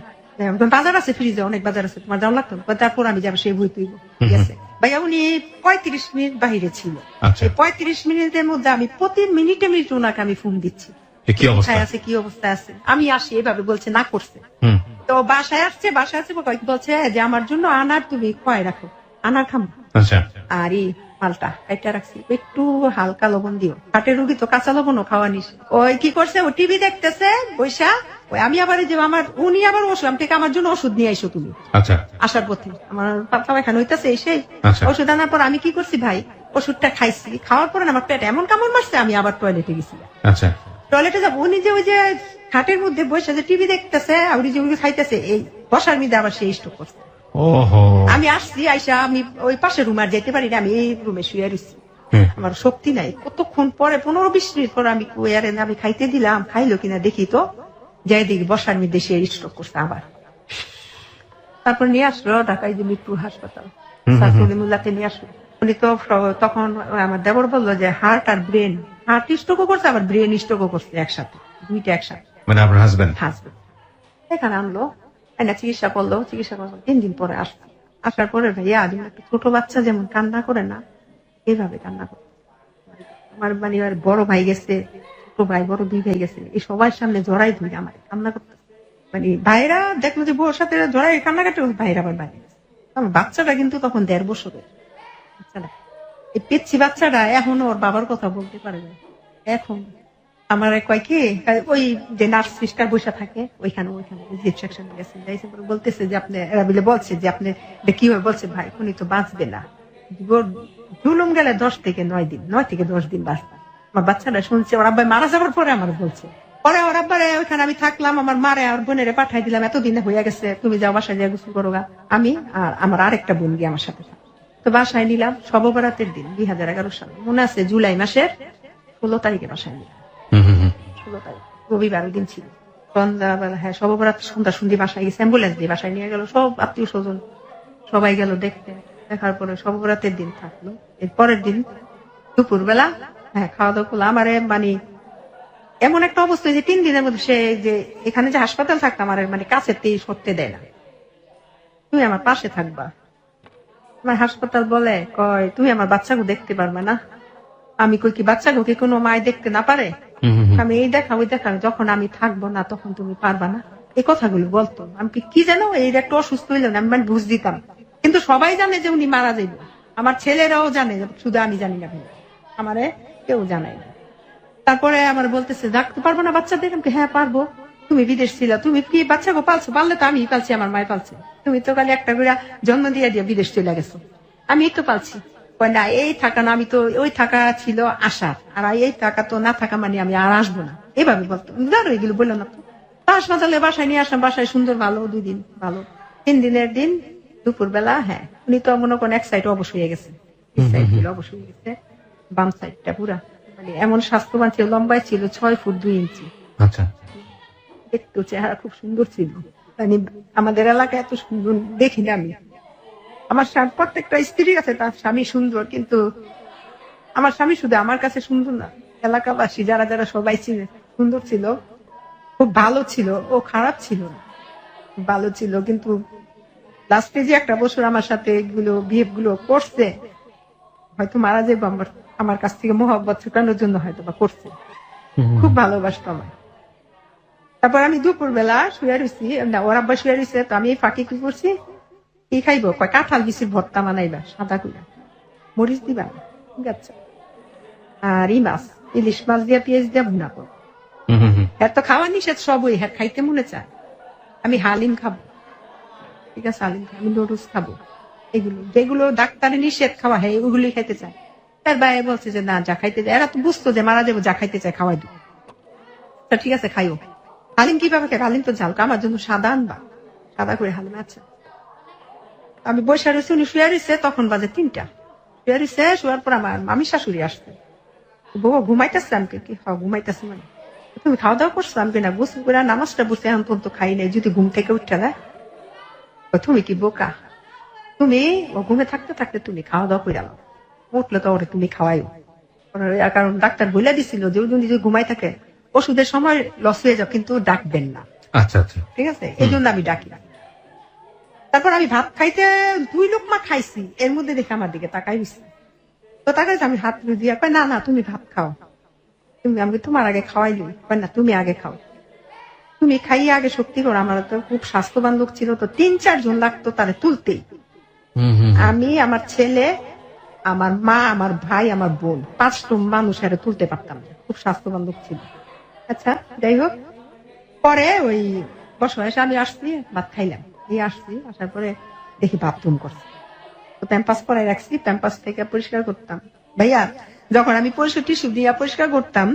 বাজার আছে ফ্রিজে, অনেক বাজার আছে, তোমার যাওয়া লাগতো, তারপর আমি যাবো সে বই তুইব। ঠিক আছে ভাইয়া, উনি 35 মিনিট বাহিরে ছিল। এই 35 মিনিটের মধ্যে আমি প্রতি মিনিটে মিনিটে ওনাকে আমি ফোন দিচ্ছি, কোথায় আছে, কি অবস্থা আছে, আমি আসি, এভাবে বলছে না করছে। তো বাসায় আসছে, বলছে যে আমার জন্য আনার তুমি খোয়াই রাখো, আনার খামো। আর মালটা এটা রাখছি, একটু হালকা লবণ দিও, হাটের রুগী তো কাঁচা লবণও খাওয়া নিস। ওই কি করছে, ও টিভি দেখতেছে বৈশা, ওই আমি আবার যে উনি আবার ওষুধ থেকে আমার জন্য ওষুধ নিয়ে আইসো তুমি। আচ্ছা, আসার পথে আমার পায়খানা হইতেছে, এসে ওষুধ আনার পর আমি কি করছি ভাই, ওষুধটা খাইছি, খাওয়ার পরে আমার পেট এমন কামড় মারছে, আমি আবার টয়লেটে গেছি। আচ্ছা, টয়লেটে যাবো, উনি যে ওই যে খাটের মধ্যে বসে যে টিভি দেখতেছে, আর উনি যে খাইতেছে, এই বসার মধ্যে আবার সেই স্ট্রোক করছে। আমি আসছি, আইসা আমি ওই পাশের রুম আর যেতে পারি না, আমি এই রুমে শুয়ে রয়েছি, আমার শক্তি নাই। কতক্ষণ পরে 15-20 মিনিট পরে আমি আমি খাইতে দিলাম, খাইলো কিনা দেখি তো, যাই দেখি বসার মধ্যে সে স্ট্রোক করছে আবার। তারপর নিয়ে আসলো ঢাকায় যে মৃত্যু হাসপাতাল, সাসুলিমুল্লাহকে নিয়ে আসলো। উনি তো তখন আমার দেবর বললো যে হার্ট আর ব্রেন হার্ট স্ট্রোকও করছে আবার ব্রেন স্ট্রোকও করছে একসাথে, দুইটা একসাথে। মানে আপনার হাজবেন্ড? হাসবেন্ড এখানে আনলো, এনে চিকিৎসা করলো, চিকিৎসা করলো 3 দিন পরে আসলো। আসার পরে ভাইয়া যেমন একটা ছোট বাচ্চা যেমন কান্না করে না, এইভাবে কান্না করে। আমার মানে আর বড় ভাই গেছে, ছোট ভাই, বড় 2 ভাই গেছে, এই সবার সামনে জড়াই ধরে আমার কান্না করতে। মানে ভাইরা দেখলো যে বউর সাথে জড়াই কান্নাকাটি, ভাইরা আবার বাইরে গেছে। আমার বাচ্চাটা কিন্তু তখন 1.5 বছরের বাচ্চাটা, এই পিচ্ছি বাচ্চাটা এখনো ওর বাবার কথা বলতে পারে না। এখন আমার কয় কি, ওই যে নার্স সিস্টার বসে থাকে ওইখানে রিসেপশন গেছে, যাইছে পরে বলতেছে যে আপনি, এরা বলে বলছে যে আপনি কি হয়, বলছে ভাই উনি তো বাঁচবে না, জুলুম গেলে 10 থেকে 9 দিন, 9 থেকে 10 দিন বাঁচবে। আমার বাচ্চাটা শুনছে, ওর আব্বাই মারা যাওয়ার পরে আমার বলছে, পরে ওর আব্বারে ওইখানে আমি থাকলাম, আমার মারে আর বোনেরে পাঠাই দিলাম, এতদিনে হয়ে গেছে, তুমি যাও বাসায় যা গোসল করো গা। আমি আর আমার আরেকটা বোন গিয়ে আমার সাথে থাকে। তো বাসায় নিলাম শবে বরাতের দিন 2011 সালে, মনে আছে জুলাই মাসের 16 তারিখে বাসায় নিলাম। 16 তারিখ রবিবার ওই দিন ছিল, সন্ধ্যাবেলা, হ্যাঁ শবে বরাত সন্ধ্যা সন্ধ্যি বাসায় গেছে, অ্যাম্বুলেন্স দিয়ে বাসায় নিয়ে গেল, সব আত্মীয় স্বজন সবাই গেল দেখতে। দেখার পরে শবে বরাতের দিন থাকলো। এর পরের দিন দুপুর বেলা, হ্যাঁ খাওয়া দাওয়া করলো। আমারে মানে এমন একটা অবস্থা যে 3 দিনের মধ্যে সে যে এখানে যে হাসপাতাল থাকতাম আমার মানে কাছেতেই সরতে দেয় না, তুমি আমার পাশে থাকবা। আমার হাসপাতাল বলে কয় তুমি আমার বাচ্চাকে দেখতে পারবে না। আমি কই কি বাচ্চাকে কি কোনো মায় দেখতে না পারে? আমি এই দেখা ওই দেখা, যখন আমি থাকবো না তখন তুমি পারবা না, এই কথাগুলো বলতো। আমি কি জানো, এই একটা অসুস্থ হইলো না, আমি মানে বুঝ দিতাম, কিন্তু সবাই জানে যে উনি মারা যাইব, আমার ছেলেরাও জানে, শুধু আমি জানি না, আমারে কেউ জানাই না। তারপরে আমার বলতেছে ডাকতে পারবো না বাচ্চাদের, আমি হ্যাঁ পারবো, তুমি বিদেশ ছিল, তুমি কি বাচ্চাকে পালছো? পারলে তো আমি পালছি, আমার মায় পালছে, তুমি তো খালি একটা করে জন্ম দিয়ে দিয়ে বিদেশ চলে গেছো, আমি তো পালছি। না এই থাকা না, আমি তো ওই থাকা ছিল আশা, আর এই থাকা তো না থাকা মানে আমি আর আসবো না, এভাবে বলতো। ধরো এগুলো বললো না তো। হাসপাতালে বাসায় নিয়ে আসলাম, বাসায় সুন্দর ভালো 2 দিন ভালো। 3 দিনের দিন দুপুর বেলা, হ্যাঁ উনি তো মনে করেন এক সাইড অবশ হয়ে গেছে, সাইড অবশ হয়ে গেছে, বাম সাইডটা পুরা মানে এমন স্বাস্থ্যবান ছিল, লম্বায় ছিল 6 ফুট 2 ইঞ্চি। আচ্ছা, দেখতো চেহারা খুব সুন্দর ছিল, মানে আমাদের এলাকায় এত সুন্দর দেখিনি আমি। আমার প্রত্যেকটা স্ত্রী আছে তার স্বামী সুন্দর, কিন্তু আমার স্বামী শুধু আমার কাছে সুন্দর না, এলাকাবাসী যারা যারা সবাই ছিল সুন্দর ছিল, খুব ভালো ছিল, ও খারাপ ছিল না, ভালো ছিল। কিন্তু লাস্টে যে 1 বছর আমার সাথে এগুলো বিহেভ গুলো করছে, হয়তো মারা যাবো আমার কাছ থেকে মোহাব্বত ছুটানোর জন্য হয়তো বা করছে, খুব ভালোবাসতো আমায়। তারপর আমি দুপুর বেলা শুয়ে রয়েছি, ওর আব্বা শুয়ে রয়েছে, তো আমি এই ফাঁকি কি করছি, কি খাইবো, কয় কাঁঠাল বিচির ভর্তা বানাইবা সাদা করে, মরিচ দিবা, ঠিক আছে, আর মাছ, ইলিশ মাছ দিয়া পেঁয়াজ দিয়া ভুনা করবো। হ্যাঁ তো খাওয়া নিষেধ সবই, হ্যাঁ খাইতে মনে চায়। আমি হালিম খাবো, ঠিক আছে হালিম খাবো, আমি নুডলস খাবো, এগুলো যেগুলো ডাক্তারের নিষেধ খাওয়া, হ্যাঁ ওগুলোই খাইতে চায়। তার বাইরে বলছে যে না যা খাইতে চায়, এরা তো বুঝতো যে মারা যাবো, যা খাইতে চায় খাওয়াই দিব, ঠিক আছে খাইও। হালিম কিভাবে খাই, হালিম তো ঝাল, আমার জন্য সাদা আনবা, সাদা করে হালিম। আচ্ছা, আমি বসে রয়েছি, উনি শুয়ে রয়েছে, তখন বাজে 3টা, শুয়ে রয়েছে, শোয়ার পর আমার মামি শাশুড়ি আসছে, বউ ঘুমাইতেছে, আমি কি ঘুমাইতেছে, মানে তুমি খাওয়া দাওয়া করছো? আমি না গোসল করে নামাজটা বসে এখন পর্যন্ত খাই নাই, যদি ঘুম থেকে উঠতে দেয়। তুমি কি বোকা, তুমি ঘুমে থাকতে থাকতে তুমি খাওয়া দাওয়া করে দাও, উঠলে তো ওরে তুমি খাওয়াইও, কারণ ডাক্তার বলে দিছিল যে যদি ঘুমাই থাকে ওষুধের সময় লস হয়ে যাও, কিন্তু ডাকবেন না। আচ্ছা আচ্ছা, ঠিক আছে, এই জন্য আমি ডাকি না। তারপর আমি ভাত খাইতে 2 লোকমা খাইছি, এর মধ্যে দেখে আমার দিকে তাকাই দিছি, তো তাকাইছে, আমি হাত দিয়ে কয় না না তুমি ভাত খাও, তুমি আমি তোমার আগে খাওয়াই দিই, না তুমি আগে খাও, তুমি খাইয়ে আগে শক্তি করো। আমার তো খুব স্বাস্থ্যবান লোক ছিল, তো 3-4 জন লাগতো তারে তুলতেই, আমি আমার ছেলে আমার মা আমার ভাই আমার বোন 5জন মানুষ আরে তুলতে পারতাম না, খুব স্বাস্থ্যবান লোক ছিল। আচ্ছা যাই হোক, পরে ওই বসে আমি আসছি, ভাত খাইলাম, এই আসছি, আসার পরে দেখি বাথরুম করছে, তো প্যাম্পাস পরাই রাখছি, প্যাম্পাস থেকে পরিষ্কার করতাম। ভাইয়া যখন আমি পরিষ্কার টিস্যু দিয়ে পরিষ্কার করতাম,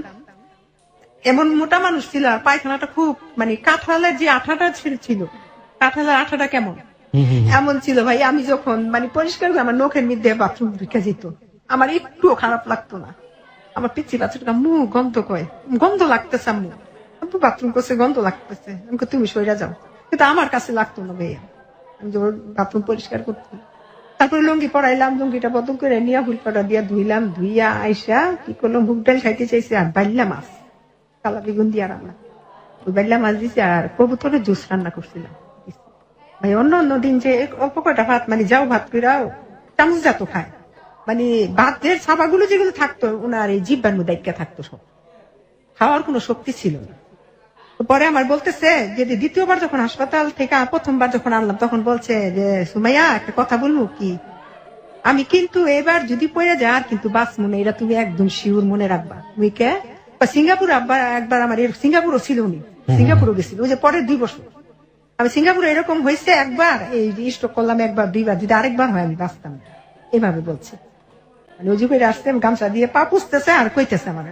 এমন মোটা মানুষ ছিল, আর পায়খানাটা খুব মানে কাঁঠালের যে আঠাটা ছিল, কাঁঠালের আঠাটা কেমন এমন ছিল ভাই। আমি যখন মানে পরিষ্কার করে আমার নখের মধ্যে বাথরুম ঢুকে যেত, আমার একটুও খারাপ লাগতো না। আমার পিচ্ছি বাচ্চাটা মুখ গন্ধ কয়, গন্ধ লাগতেছে, আম্মু আব্বু বাথরুম করছে গন্ধ লাগতেছে, আমাকে তুমি সইরা যাও, কিন্তু আমার কাছে লাগতো না ভাইয়া, আমি যখন বাথরুম পরিষ্কার করতাম। তারপরে লুঙ্গি পরাইলাম, লুঙ্গিটা বদল করে নিয়ে হুলপাটা দিয়া ধুইলাম, ধুইয়া আইসা কি করলাম, মুগ ডাল খাইতে চাইছি আর বাইল্লা মাছ, কালা বেগুন দিয়া রান্না, ওই বাইল্লা মাছ দিছি আর কবুতরের জুস রান্না করছিলাম। ভাই অন্য অন্য দিন যে অল্প কয়টা ভাত মানে যাও ভাত কইরা চামচ জাত খায়, মানে ভাতের ছাপাগুলো যেগুলো থাকতো ওনার এই জিব্বার মধ্যে আটকে থাকতো, সব খাওয়ার কোনো শক্তি ছিল না। তো পরে আমার বলতেছে যে দ্বিতীয়বার যখন হাসপাতাল থেকে প্রথমবার যখন আনলাম তখন বলছে যে সুমাইয়া একটা কথা বলবো কি, আমি কিন্তু এবার যদি পড়ে যায় আর কিন্তু বাস মনে, এটা তুমি একদম শিওর মনে রাখবা। তুমি কে? সিঙ্গাপুর আব্বা একবার আমার সিঙ্গাপুরও ছিল, উনি সিঙ্গাপুরও গেছিল ওই যে পরের 2 বছর। আমি সিঙ্গাপুরে এরকম হয়েছে একবার, এই স্ট্রোক করলাম একবার দুইবার, যদি আরেকবার হয় আমি বাঁচতাম না, এভাবে বলছে। মানে ওই যুগে আসছে গামছা দিয়ে পা পুষতেছে আর কইতেছে আমার,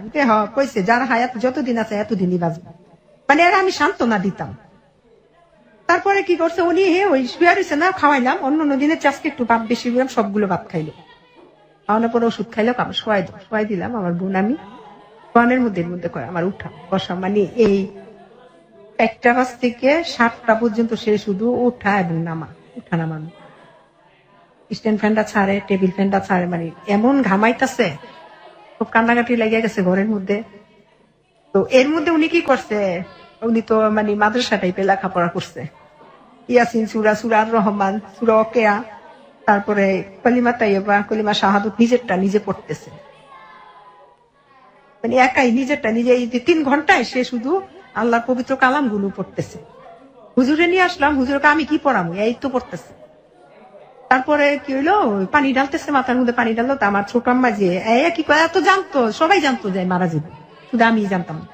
কইছে যার হায়াত যতদিন আছে এতদিনই বাঁচবে, মানে এরা আমি সান্ত্বনা দিতাম। তারপরে কি করছে উনি, ওই শুয়ে রয়েছে না, খাওয়াইলাম অন্য অন্য দিনের চাষকে একটু ভাত বেশি দিলাম, সবগুলো ভাত খাইলো, খাওয়ানোর পরে ওষুধ খাইলো, আমার শোয়াই দিলাম। আমার বোন আমি বোনের মধ্যে করে আমার উঠা বসা, মানে এই 1টা বাজ থেকে 7টা পর্যন্ত সে শুধু উঠা এবং নামা, উঠা নামানো, স্ট্যান্ড ফ্যানটা ছাড়ে, টেবিল ফ্যানটা ছাড়ে, মানে এমন ঘামাইতেছে, খুব কান্নাকাটি লেগে গেছে ঘরের মধ্যে। তো এর মধ্যে উনি কি করছে, উনি তো মানে মাদ্রাসা টাইপের লেখাপড়া করছে, ইয়াসিন সূরা, সূরা আর রহমান, সূরা ওয়াকিয়া, তারপরে কলিমা তাইয়্যিবা, কলিমা শাহাদাত নিজেরটা নিজে পড়তেছে, মানে একাই নিজেরটা নিজে। এই যে 3 ঘন্টায় সে শুধু আল্লাহর পবিত্র কালাম গুলো পড়তেছে। হুজুরে নিয়ে আসলাম, হুজুরকে আমি কি পড়াবো, এই তো পড়তেছে। তারপরে কি হইলো, পানি ঢালতেছে, মাথার মধ্যে পানি ঢাললো, তো আমার ছোট আম্মা যে কি করে, এত জানতো, সবাই জানতো যে মারা যাবে, শুধু আমি জানতাম না।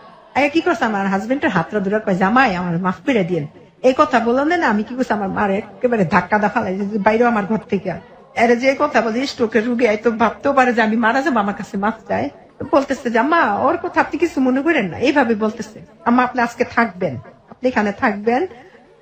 কি করছে, আমার হাজবেন্ডের হাতটা ধরে কয় জামাই আমার মাফ করে দিয়েন, এই কথা বললেন না। আমি কি করছি, আমার মার একেবারে ধাক্কা দা ফালাই বাইরে আমার ঘর থেকে, এর যে কথা বলি স্ট্রোকের রুগী তো ভাবতেও পারে যে আমি মারা যাবো, আমার কাছে মাফ চায়। বলতেছে যে আম্মা ওর কথা আপনি কিছু মনে করেন না, এইভাবে বলতেছে, আম্মা আপনি আজকে থাকবেন, আপনি এখানে থাকবেন,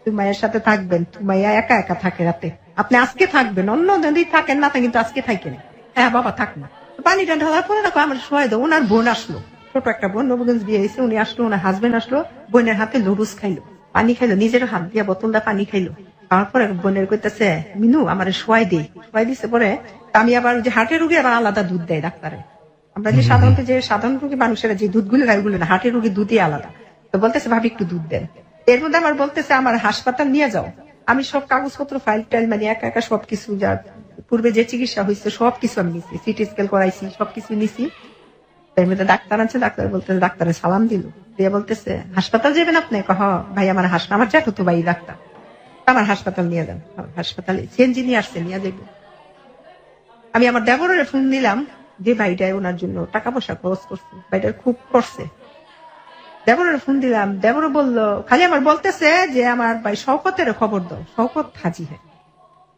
তুমাইয়ের সাথে থাকবেন, তুমাইয়া একা একা থাকে রাতে, আপনি আজকে থাকবেন, অন্য দিন থাকেন না, কিন্তু আজকে থাকেন। হ্যাঁ বাবা থাকবেন। পানিটা ঢালার পরে দেখো আমার শোয়াই দাও, ওনার বোন আসলো, ছোট একটা বোন, নবগঞ্জ বিয়ে হয়েছে, উনি আসলো, ওনার হাজবেন্ড আসলো, বোনের হাতে লুডুস খাইলো, পানি খাইলো, নিজের হাত দিয়ে বোতলটা পানি খাইলো। খাওয়ার পরে বোনের কইতেছে মিনু আমার শোয়াই দিছে। পরে আমি আবার যে হার্টের রোগী আবার আলাদা দুধ দেয় ডাক্তারে, আমরা যে সাধারণ রোগী মানুষেরা যে দুধগুলো খাই ওগুলো না, হার্টের রোগী দুধই আলাদা। তো বলতেছে ভাবি একটু দুধ দেন। এর মধ্যে আমার বলতেছে আমার হাসপাতাল নিয়ে যাও, আমি সব কাগজপত্র ফাইল টাইল মানে একা একা সবকিছু, যার পূর্বে যে চিকিৎসা হয়েছে সবকিছু আমি নিছি, সিটি স্ক্যান করাইছি, সবকিছু নিছি। এর মধ্যে ডাক্তার আছে, ডাক্তার বলতেছে, ডাক্তারে সালাম দিল, দিয়ে বলতেছে হাসপাতাল যাবেন আপনি? ভাই আমার আমার জ্যাঠু তো ভাই ডাক্তার, আমার হাসপাতাল নিয়ে যান, হাসপাতালে সিএনজি নিয়ে আসছে, নিয়ে যাবো। আমি আমার দেবরের ফোন দিলাম যে ভাইটাই ওনার জন্য টাকা পয়সা খরচ করছে, ভাইটার খুব করছে, দেবরের ফোন দিলাম, দেবর বললো, খালি আমার বলতেছে যে আমার ভাই শওকতের খবর দাও, শওকত হাজি হ্যাঁ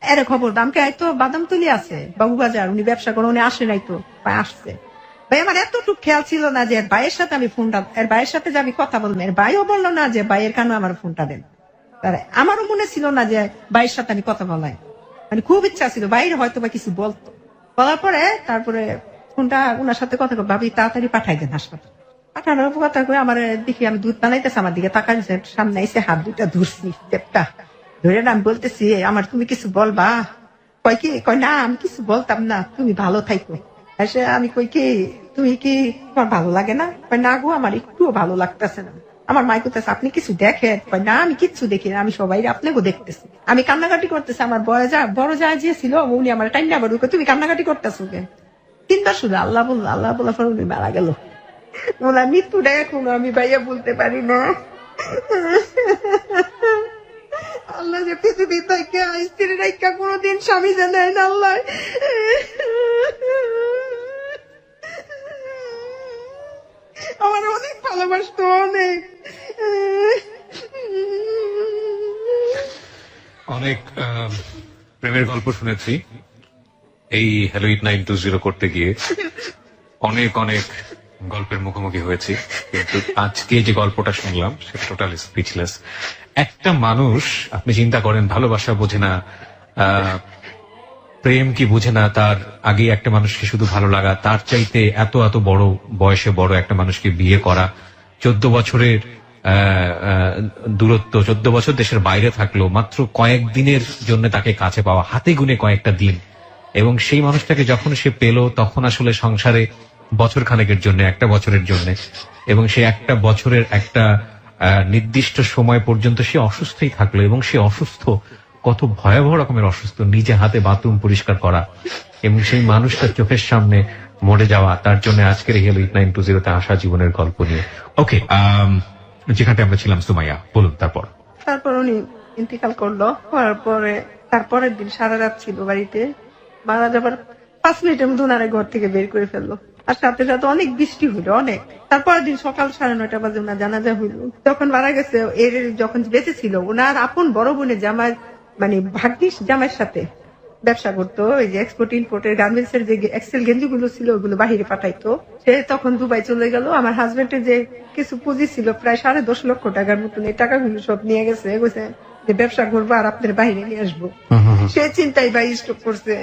এর খবর দাও। আমাকে তো বাদাম তুলি আছে বাবুবাজার, উনি ব্যবসা করে, উনি আসে নাই তো, আসছে। ভাই আমার এতটুকু খেয়াল ছিল না যে এর ভাইয়ের সাথে আমি ফোনটা, এর ভাইয়ের সাথে যে আমি কথা বলবো, এর ভাইও বললো না যে ভাইয়ের কেন আমার ফোনটা দেন, আমারও মনে ছিল না যে ভাইয়ের সাথে আমি কথা বলাই, মানে খুব ইচ্ছা ছিল বাইরে হয়তো বা কিছু বলতো। বলার পরে তারপরে ফোনটা ওনার সাথে কথা ভাবি তাড়াতাড়ি পাঠাই দেন হাসপাতাল। পাঠানোর কথা করে আমার দেখি আমি দুধ বানাইতেছে, আমার দিকে তাকাইছে, সামনে এসে হাত দুইটা ধরছি, টেপটা ধরে আমি বলতেছি আমার তুমি কিছু বলবা? কয় না আমি কিছু বলতাম না, তুমি ভালো থাইকো। এসে আমি কই কি তুমি কি তোমার ভালো লাগে না? কয় না গো আমার একটুও ভালো লাগতেছে না। আমার মাই করতেছে আপনি কিছু দেখেন? কয় না আমি কিচ্ছু দেখি না, আমি সবাই আপনাকেও দেখতেছি। আমি কান্নাকাটি করতেছি, আমার বড় যা যে ছিল উনি আমার টাইম না, তুমি কান্নাকাটি করতেছো কেন? 3 বার শুধু আল্লাহ বলার পর উনি মারা গেল। ওনার মৃত্যুটা এখনো আমি ভাইয়া বলতে পারি না। আল্লাহ যে পৃথিবী থেকে স্ত্রী রেখা কোনোদিন স্বামী জানায় না আল্লাহ। আমার অনেক ভালোবাসতো, অনেক অনেক প্রেমের গল্প শুনেছি এই হ্যালো ইট 920 করতে গিয়ে, অনেক গল্পের মুখোমুখি হয়েছি, কিন্তু আজকে যে গল্পটা শুনলাম সেটা টোটাল স্পিচলেস। একটা মানুষ আপনি চিন্তা করেন ভালোবাসা বোঝে না, প্রেম কি বুঝে না, তার আগে একটা মানুষকে শুধু ভালো লাগা, তার চাইতে এত বড় বয়সে বড় একটা মানুষকে বিয়ে করা, 14 বছরের দূরত্ব, 14 বছর দেশের বাইরে থাকলো, মাত্র কয়েকদিনের জন্য তাকে কাছে পাওয়া, হাতে গুনে কয়েকটা দিন, এবং সেই মানুষটাকে যখন সে পেল তখন আসলে সংসারে বছর খানেকের জন্য, একটা বছরের জন্য, এবং সে একটা বছরের একটা নির্দিষ্ট সময় পর্যন্ত সে অসুস্থই থাকলো, এবং সে অসুস্থ, কত ভয়াবহ রকমের অসুস্থ, নিজে হাতে বাথরুম পরিষ্কার করা, এবং সেই মানুষটার চোখের সামনে মরে যাওয়া, তার জন্য আজকের হেলো 8920 আসা জীবনের গল্প নিয়ে। ওকে, যেখানে আমরা ছিলাম, সুমাইয়া বলুন তারপর। তারপর উনি ইন্তিকাল করলো, করার পরে তারপরের দিন সারা রাত ছিল বাড়িতে। মারা যাবার 5 মিনিটের মধ্যে ওনারা ঘর থেকে বের করে ফেললো। আর সাথে সাথে অনেক বৃষ্টি হইলো, অনেক। তারপরের দিন সকাল 9:30 বাজে ওনার জানাজা হইলো। যখন মারা গেছে, এর যখন বেঁচে ছিল, ওনার আপন বড় বোনের জামাই, মানে ভাগ্নিস জামাইয়ের সাথে ব্যবসা করতো। ওই যে এক্সপোর্ট ইম্পোর্টের গার্মেন্টস এর যে এক্সেল গেঞ্জি গুলো ছিল, ওগুলো বাহিরে পাঠাইতো। সে তখন দুবাই চলে গেল। আমার হাজবেন্ডের যে কিছু পুঁজি ছিল, প্রায় 10.5 লক্ষ টাকার মতন, এই টাকাগুলো সব নিয়ে গেছে। বলছে যে ব্যবসা করবো আর আপনার বাইরে নিয়ে আসবো। সে চিন্তাই ভাই স্টপ করছে।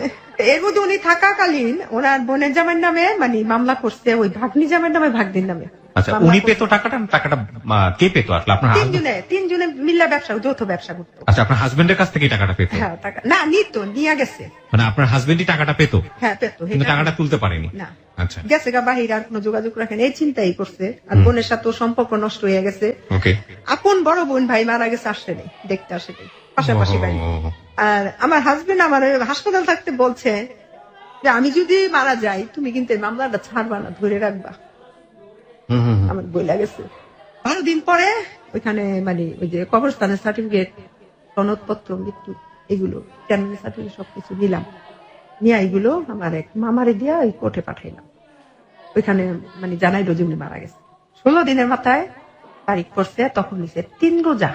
এর মধ্যে উনি থাকাকালীন ওনার বোনের জামাইয়ের নামে মানে মামলা করছে, ওই ভাগ্নি জামাইয়ের নামে ভাগ্নির নামে। আচ্ছা, উনি পেত টাকাটা, কে পেত আসলে? আপনার তিনজনে মিল্লা ব্যবসা, যৌথ ব্যবসা করতো। আচ্ছা, আপনার হাজবেন্ডের কাছ থেকে টাকাটা পেত? হ্যাঁ, টাকা না নিত, নিয়ে গেছে। মানে আপনার হাজবেন্ডই টাকাটা পেত? হ্যাঁ, পেত, কিন্তু টাকাটা তুলতে পারেনি। না, আচ্ছা, গেছে গা বাহিরে, আর কোনো যোগাযোগ রাখেন, এই চিন্তাই করছে। আর বোনের সাথে সম্পর্ক নষ্ট হয়ে গেছে। ওকে। আপন বড় বোন ভাই মারা গেছে, আসেনি, দেখতে আসেনি, পাশাপাশি বাড়ি। আর আমার হাজবেন্ড আমার হাসপাতাল থাকতে বলছে যে আমি যদি মারা যাই, তুমি কিন্তু এই মামলাটা ছাড়বা না, ধরে রাখবা। আমার বইলা গেছে। 12 দিন পরে ওইখানে মানে ওই যে কবরস্থানের সার্টিফিকেট, সনদপত্র, মৃত্যু, এগুলো ক্যানোনের সার্টিফিকেট সবকিছু নিলাম, নিয়ে এগুলো আমার এক মামারে দিয়া ওই কোর্টে পাঠাইলাম। ওইখানে মানে জানাইলো যে উনি মারা গেছে। 16 দিনের মাথায় তারিখ পড়ছে, তখন নিছে 3 রোজা।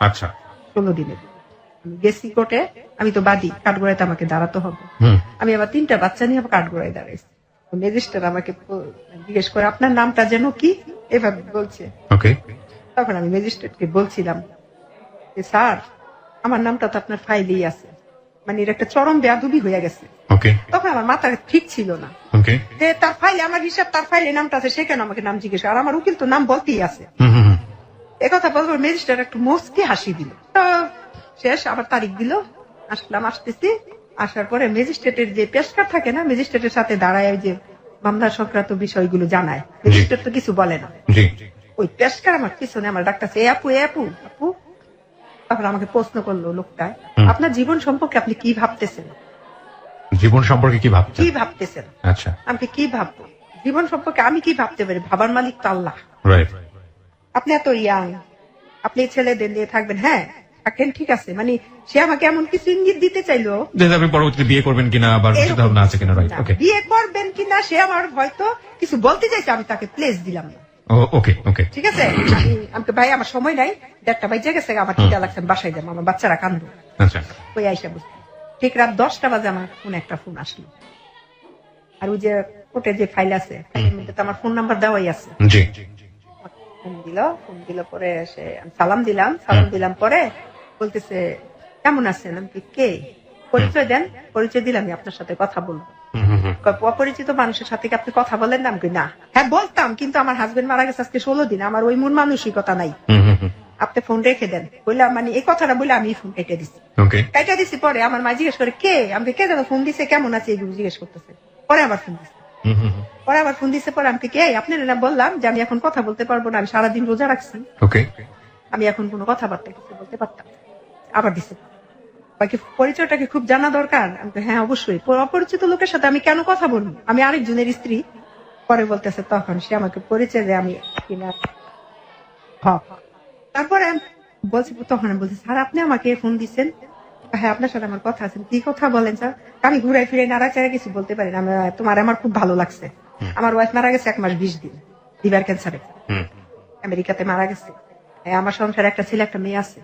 আচ্ছা, 16 দিনের। আমি গেছি কোর্টে, আমি তো বাদী, কাঠগড়াইতে আমাকে দাঁড়াতে হবে। আমি আবার 3টা বাচ্চা নিয়ে আবার কাঠগড়ায় দাঁড়াইছি। ম্যাজিস্ট্রেট আমাকে জিজ্ঞেস করে আপনার নামটা যেন কি, এভাবে বলছে। ওকে। তখন আমি ম্যাজিস্ট্রেটকে বলছিলাম যে স্যার, আমার নামটা তো আপনার ফাইলেই আছে, মানে এর একটা চরম বেয়াদবি হয়ে গেছে। ওকে। তখন আমার মাথা ঠিক ছিল না। ওকে। যে তার ফাইলে আমার হিসাব, তার ফাইলে নামটা আছে, সে কেন আমাকে নাম জিজ্ঞেস, আর আমার উকিল তো নাম বলতেই আছে। একথা বলবো, ম্যাজিস্ট্রেট একটু মুচকি হাসি দিল। তো শেষ, আবার তারিখ দিল, আসলাম, আসতেছি। আসার পরে ম্যাজিস্ট্রেটের যে পেশকার থাকে না, ম্যাজিস্ট্রেটের সাথে দাঁড়ায় ওই যে মামলা সংক্রান্ত বিষয়গুলো জানায়, ম্যাজিস্ট্রেট তো কিছু বলে না। ওই পেশকার আমার পিছনে আমার ডাক্তার, এ আপু, এ আপু, আপু। তারপর আমাকে প্রশ্ন করলো লোকটা, আপনার জীবন সম্পর্কে আপনি কি ভাবতেছেন? জীবন সম্পর্কে কি ভাবতেছেন? আচ্ছা, আমাকে কি ভাববো? জীবন সম্পর্কে আমি কি ভাবতে পারি? ভাবার মালিক তো আল্লাহ। রাইট। আপনি এত ইয়াং, আপনি ছেলেদের নিয়ে থাকবেন, হ্যাঁ থাকেন, ঠিক আছে। মানে সে আমাকে এমন কিছু ইঙ্গিত দিতে চাইলো যে আপনি পরবর্তীতে বিয়ে করবেন কিনা, বা চিন্তাভাবনা আছে কিনা। রাইট, ওকে। বিয়ে করবেন কিনা সে আমার হয়তো কিছু বলতে চাইছে, আমি তাকে প্লেস দিলাম না। ওকে, ওকে, ঠিক আছে। আমাকে ভাই, আমার সময় নাই, 1:30 বাজে গেছে, আমার খিদা লাগছে, বাসায় যাবো, আমার বাচ্চারা কান্দো। আচ্ছা। ওই আইসা বুঝতে ঠিক রাত 10টা বাজে আমার ফোন, একটা ফোন আসলো। আর ওই যে কোর্টের যে ফাইল আছে, ফাইলের মধ্যে তো আমার ফোন নাম্বার দেওয়াই আছে। জি। ফোন দিল পরে সে, আমি সালাম দিলাম পরে বলতেছে কেমন আছেন? আমি কে? পরিচয় দেন। পরিচয় দিলাম, আমি আপনার সাথে কথা বলবো। অপরিচিত মানুষের সাথে কি আপনি কথা বলেন না? আমি না, হ্যাঁ বলতাম, কিন্তু আমার হাজবেন্ড মারা গেছে আজকে 16 দিন, আমার ওই মন মানসিকতা নাই, আপনি ফোন রেখে দেন। বললাম, মানে এই কথাটা বলে আমি ফোন কেটে দিচ্ছি। কেটে দিচ্ছি পরে আমার মা জিজ্ঞেস করে কে? আমি কে যেন ফোন দিছে, কেমন আছে, এগুলো জিজ্ঞেস করতেছে। পরে আবার ফোন দিচ্ছে, পরে আমি কে? আপনার না বললাম যে আমি এখন কথা বলতে পারবো না, আমি সারাদিন রোজা রাখছি, আমি এখন কোনো কথাবার্তা কিছু বলতে পারতাম। আবার দিচ্ছে, বাকি পরিচয়টাকে খুব জানা দরকার। আমি হ্যাঁ অবশ্যই, অপরিচিত লোকের সাথে আমি কেন কথা বলবো, আমি আরেকজনের স্ত্রী। পরে বলতেছে, তখন সে আমাকে পরিচয় দেয় আমি কিনা। তারপরে বলছি, তখন বলছি স্যার আপনি আমাকে ফোন দিচ্ছেন? হ্যাঁ আপনার সাথে আমার কথা আছে। কি কথা বলেন স্যার? আমি ঘুরাই ফিরে নাড়াচাড়া কিছু বলতে পারি না। আমার খুব ভালো লাগছে, আমার ওয়াইফ মারা গেছে 1 মাস 20 দিন লিভার ক্যান্সারে, আমেরিকাতে মারা গেছে। আমার সংসারে একটা ছেলে একটা মেয়ে আছে।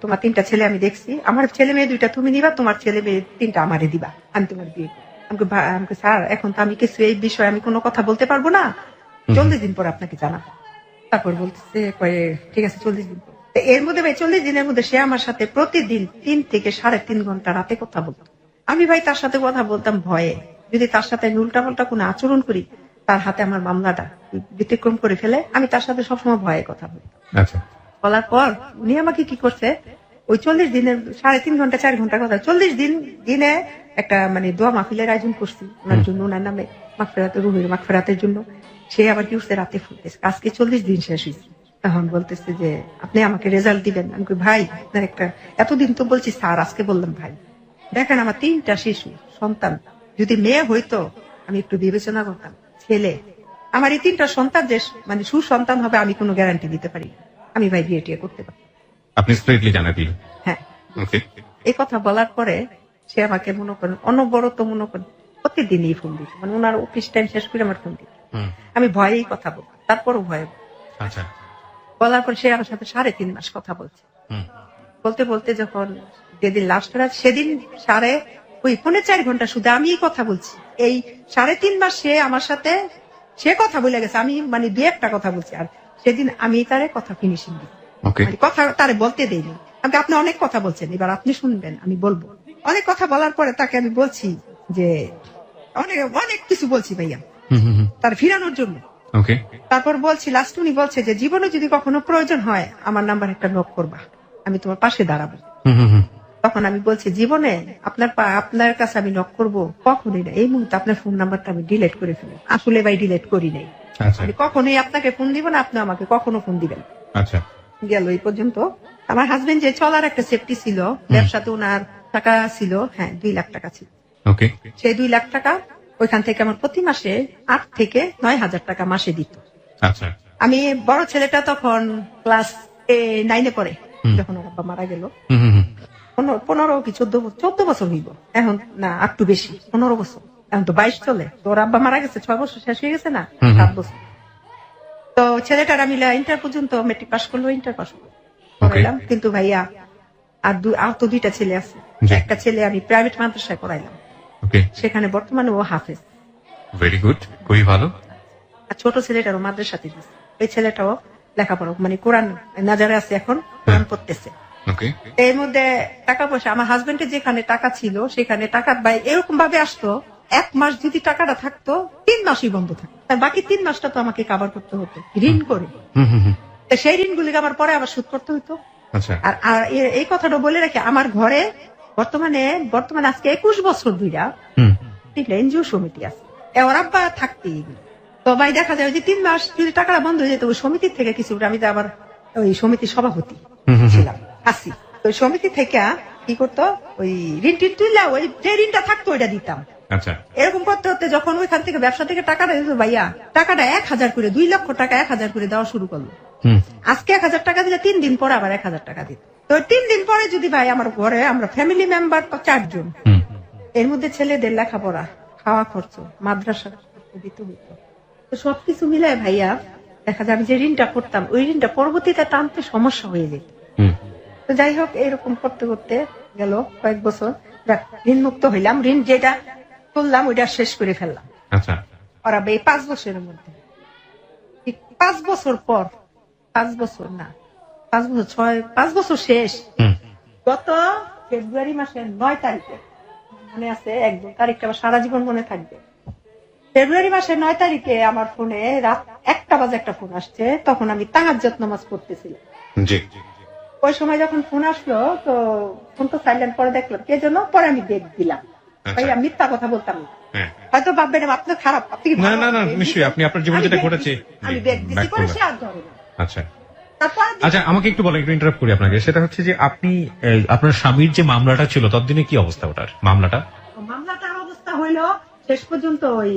তোমার 3টা ছেলে আমি দেখছি, আমার ছেলে মেয়ে 2টা তুমি নিবা, তোমার ছেলে মেয়ে 3টা আমারে দিবা, আমি তোমার বিয়ে করবো। আমাকে স্যার এখন তো আমি কিছু এই বিষয়ে আমি কোনো কথা বলতে পারবো না, 40 দিন পর আপনাকে জানাবো। তারপর বলতেছে ঠিক আছে 40 দিন পর। এর মধ্যে ভাই 40 দিনের মধ্যে সে আমার সাথে প্রতিদিন 3 থেকে 3.5 ঘন্টা রাতে কথা বলতো। আমি ভাই তার সাথে কথা বলতাম ভয়ে, যদি তার সাথে আমি উল্টাপাল্টা কোনো আচরণ করি, তার হাতে আমার মামলাটা ব্যতিক্রম করে ফেলে, আমি তার সাথে সবসময় ভয়ে কথা বলতাম। বলার পর উনি আমাকে কি করছে, ওই 40 দিনের 3.5 ঘন্টা 4 ঘন্টা কথা, 40 দিনে একটা মানে দোয়া মাহফিলের আয়োজন করছি ওনার জন্য, ওনার নামে মাগফিরাতের রুহের মাগফিরাতের জন্য। সে আবার কি উঠছে রাতে ফুলতেছে, আজকে 40 দিন শেষ হয়েছে। তখন বলতেছে যে আপনি আমাকে রেজাল্ট দিবেন। আমি কই ভাই আপনার একটা, এতদিন তো বলছি স্যার, আজকে বললাম ভাই। দেখেন আমার 3টা শিশু সন্তান, যদি মেয়ে হইতো আমি একটু বিবেচনা করতাম, ছেলে। আমার এই 3টা সন্তান যে মানে সুসন্তান হবে আমি কোনো গ্যারান্টি দিতে পারি না। আমি ভাই বিয়ে টিয়ে করতে পারি। আপনি স্ট্রেটলি জানা দিলেন। হ্যাঁ, ওকে। এই কথা বলার পরে সে আমাকে মনে করেন অনবরত মনে করেন প্রতিদিনই ফোন দিত, মানে ওনার অফিস টাইম শেষ করে আমার ফোন দিত। আমি ভয়েই কথা বলতাম, তারপরও ভয়ে আচ্ছা। বলার পর সে আমার সাথে 3.5 মাস কথা বলছে। বলতে বলতে যখন যেদিন লাস্ট রাত, সেদিন ওই 4.5 ঘন্টা শুধু আমি কথা বলছি। এই 3.5 মাস সে আমার সাথে সে কথা বলে গেছে, আমি মানে 2-1টা কথা বলছি। আর সেদিন আমি তারে কথা ফিনিশিং দিই, মানে কথা তারে বলতে দেইনি। আপনি অনেক কথা বলছেন, এবার আপনি শুনবেন, আমি বলবো। অনেক কথা বলার পরে তাকে আমি বলছি যে অনেক অনেক কিছু বলছি ভাইয়া তার ফিরানোর জন্য। তারপর বলছি, লাস্ট উনি বলছে যে জীবনে যদি কখনো প্রয়োজন হয় আমার নাম্বার একটা নক করবা, আমি তোমার পাশে দাঁড়াবো। তখন আমি বলছি জীবনে আপনার কাছে আমি নক করবো কখনোই না, এই মুহূর্তে আপনার ফোন নাম্বারটা আমি ডিলিট করে ফেলি। আসলে ভাই ডিলিট করি নাই, আমি কখনোই আপনাকে ফোন দিব না, আপনি আমাকে কখনো ফোন দিবেন। গেল এই পর্যন্ত। আমার হাজবেন্ড যে চলার একটা সেফটি ছিল, ব্যবসাতে ওনার টাকা ছিল, হ্যাঁ 2 লাখ টাকা ছিল। সেই 2 লাখ টাকা ওইখান থেকে আমার প্রতি মাসে 8 থেকে 9 হাজার টাকা মাসে দিত। আমি বড় ছেলেটা তখন ক্লাস 9-এ পড়ে, যখন ওর বাবা মারা গেল। 15 কি 14 বছর হইব এখন, না একটু বেশি, 15 বছর। এখন তো 22 চলে, তো ওর আব্বা মারা গেছে 6 বছর শেষ হয়ে গেছে না, 7 বছর। তো ছেলেটার আমি ইন্টার পর্যন্ত মেট্রিক পাস করলো, ইন্টার পাস করাইলাম। কিন্তু ভাইয়া আর তো 2টা ছেলে আছে। একটা ছেলে আমি প্রাইভেট মাদ্রাসায় পড়াইলাম, সেখানে বর্তমানে ও হাফেজ। ভেরি গুড, খুবই ভালো। আর ছোট ছেলেটারও মাদ্রাসাতে দিচ্ছে, ওই ছেলেটাও লেখাপড়া মানে কোরআন নাজারে আছে, এখন কোরআন পড়তেছে। এর মধ্যে টাকা পয়সা, আমার হাজবেন্ডের যেখানে টাকা ছিল সেখানে টাকা ভাই এরকম ভাবে আসতো, 1 মাস যদি টাকাটা থাকতো 3 মাসই বন্ধ থাকতো, বাকি 3 মাসটা তো আমাকে কাভার করতে হতো ঋণ করে। সেই ঋণগুলিকে আমার পরে আবার শোধ করতে হতো। আর এই কথাটা বলে রাখি, আমার ঘরে বর্তমানে আজকে 21 বছর ধরে এনজিও সমিতি আছে, ওর আব্বা থাকতেই। তো ভাই দেখা যায় যে 3 মাস যদি টাকাটা বন্ধ হয়ে যেত, ওই সমিতির থেকে কিছু, আমি তো আবার ওই সমিতির সভাপতি ছিলাম, আসি। তো সমিতি থেকে কি করতো, ওই ঋণ তুললা, ওই যে ঋণটা থাকতো ওইটা দিতাম। এরকম করতে হতে যখন ওইখান থেকে ব্যবসা থেকে টাকাটা দিত ভাইয়া, টাকাটা 1000 করে, 2 লক্ষ টাকা 1000 করে দেওয়া শুরু করলো। আজকে 1000 টাকা দিলে 3 দিন পরে আবার 1000 টাকা দিত। তো 3 দিন পরে যদি ভাই আমার ঘরে আমরা ফ্যামিলি মেম্বার তো 4 জন, এর মধ্যে ছেলেদের লেখাপড়া, খাওয়া খরচ, মাদ্রাসা দিতে হইতো। তো সবকিছু মিলায় ভাইয়া দেখা যায় আমি যে ঋণটা করতাম, ওই ঋণটা পরবর্তীতে টানতে সমস্যা হয়ে যেত। তো যাই হোক, এরকম করতে করতে গেল কয়েক বছর, ঋণ মুক্ত হইলাম। ঋণ যেটা তুললাম ওইটা শেষ করে ফেললাম। ওরা এই 5 বছরের মধ্যে, 5 বছর পর, 5 বছর না 5 বছর 5 বছর শেষ, গত ফেব্রুয়ারি মাসের 9 তারিখে, মনে আছে একদম তারিখটা আমার সারা জীবন মনে থাকবে। ফেব্রুয়ারি মাসের 9 তারিখে আমার ফোনে রাত 1টা বাজে একটা ফোন আসছে, তখন আমি তাহাজ্জুদ নামাজ পড়তেছিলাম। ওই সময় যখন ফোন আসলো, তো ফোন তো সাইলেন্ট করে দেখলাম কে জন্য, পরে আমি বেগ দিলাম। ভাইয়া মিথ্যা কথা বলতাম না, হয়তো ভাববেন আপনার খারাপ, আপনি না নিশ্চয়ই, আপনি আপনার জীবনে যেটা ঘটেছে আমি বেগ দিছি, পরে সে আর ধরে না। আচ্ছা, আমাকে একটু বলেন, একটু ইন্টারাপ্ট করি আপনাকে। সেটা হচ্ছে যে আপনি আপনার স্বামীর যে মামলাটা ছিল ততদিনে কি অবস্থা, ওটার মামলাটার অবস্থা হইলো শেষ পর্যন্ত ওই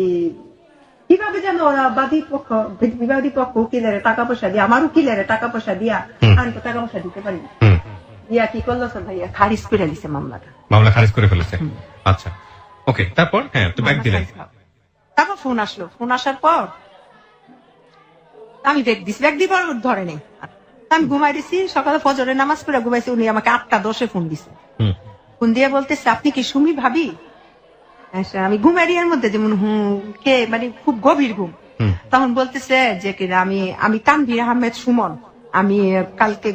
কিভাবে যেন ওরা বিবাদী পক্ষ উকিলের টাকা পয়সা দিয়ে, আমার উকিলের টাকা পয়সা দিয়া, আমি তো টাকা পয়সা দিতে পারি না, দিয়া কি করলো ভাইয়া খারিজ করে দিছে মামলা খারিজ করে ফেলেছে। আচ্ছা, ওকে, তারপর তো ব্যাক দিলেন। তারপর ফোন আসলো, ফোন আসার পর আমি ব্যাগ দিছি, ব্যাগ দিবার ধরে নেই, আমি ঘুমাই দিছি। সকালে ফজরের নামাজ পড়ে ঘুমাইছি, উনি আমাকে 8টা 10-এ ফোন দিছে। ফোন দিয়ে বলতেছে আপনি কি সুমি ভাবি? আমি ঘুমারিয়ার মধ্যে যেমন কে, মানে খুব গভীর ঘুম। তখন বলতেছে যে আমি তানভীর আহমেদ সুমন, আমি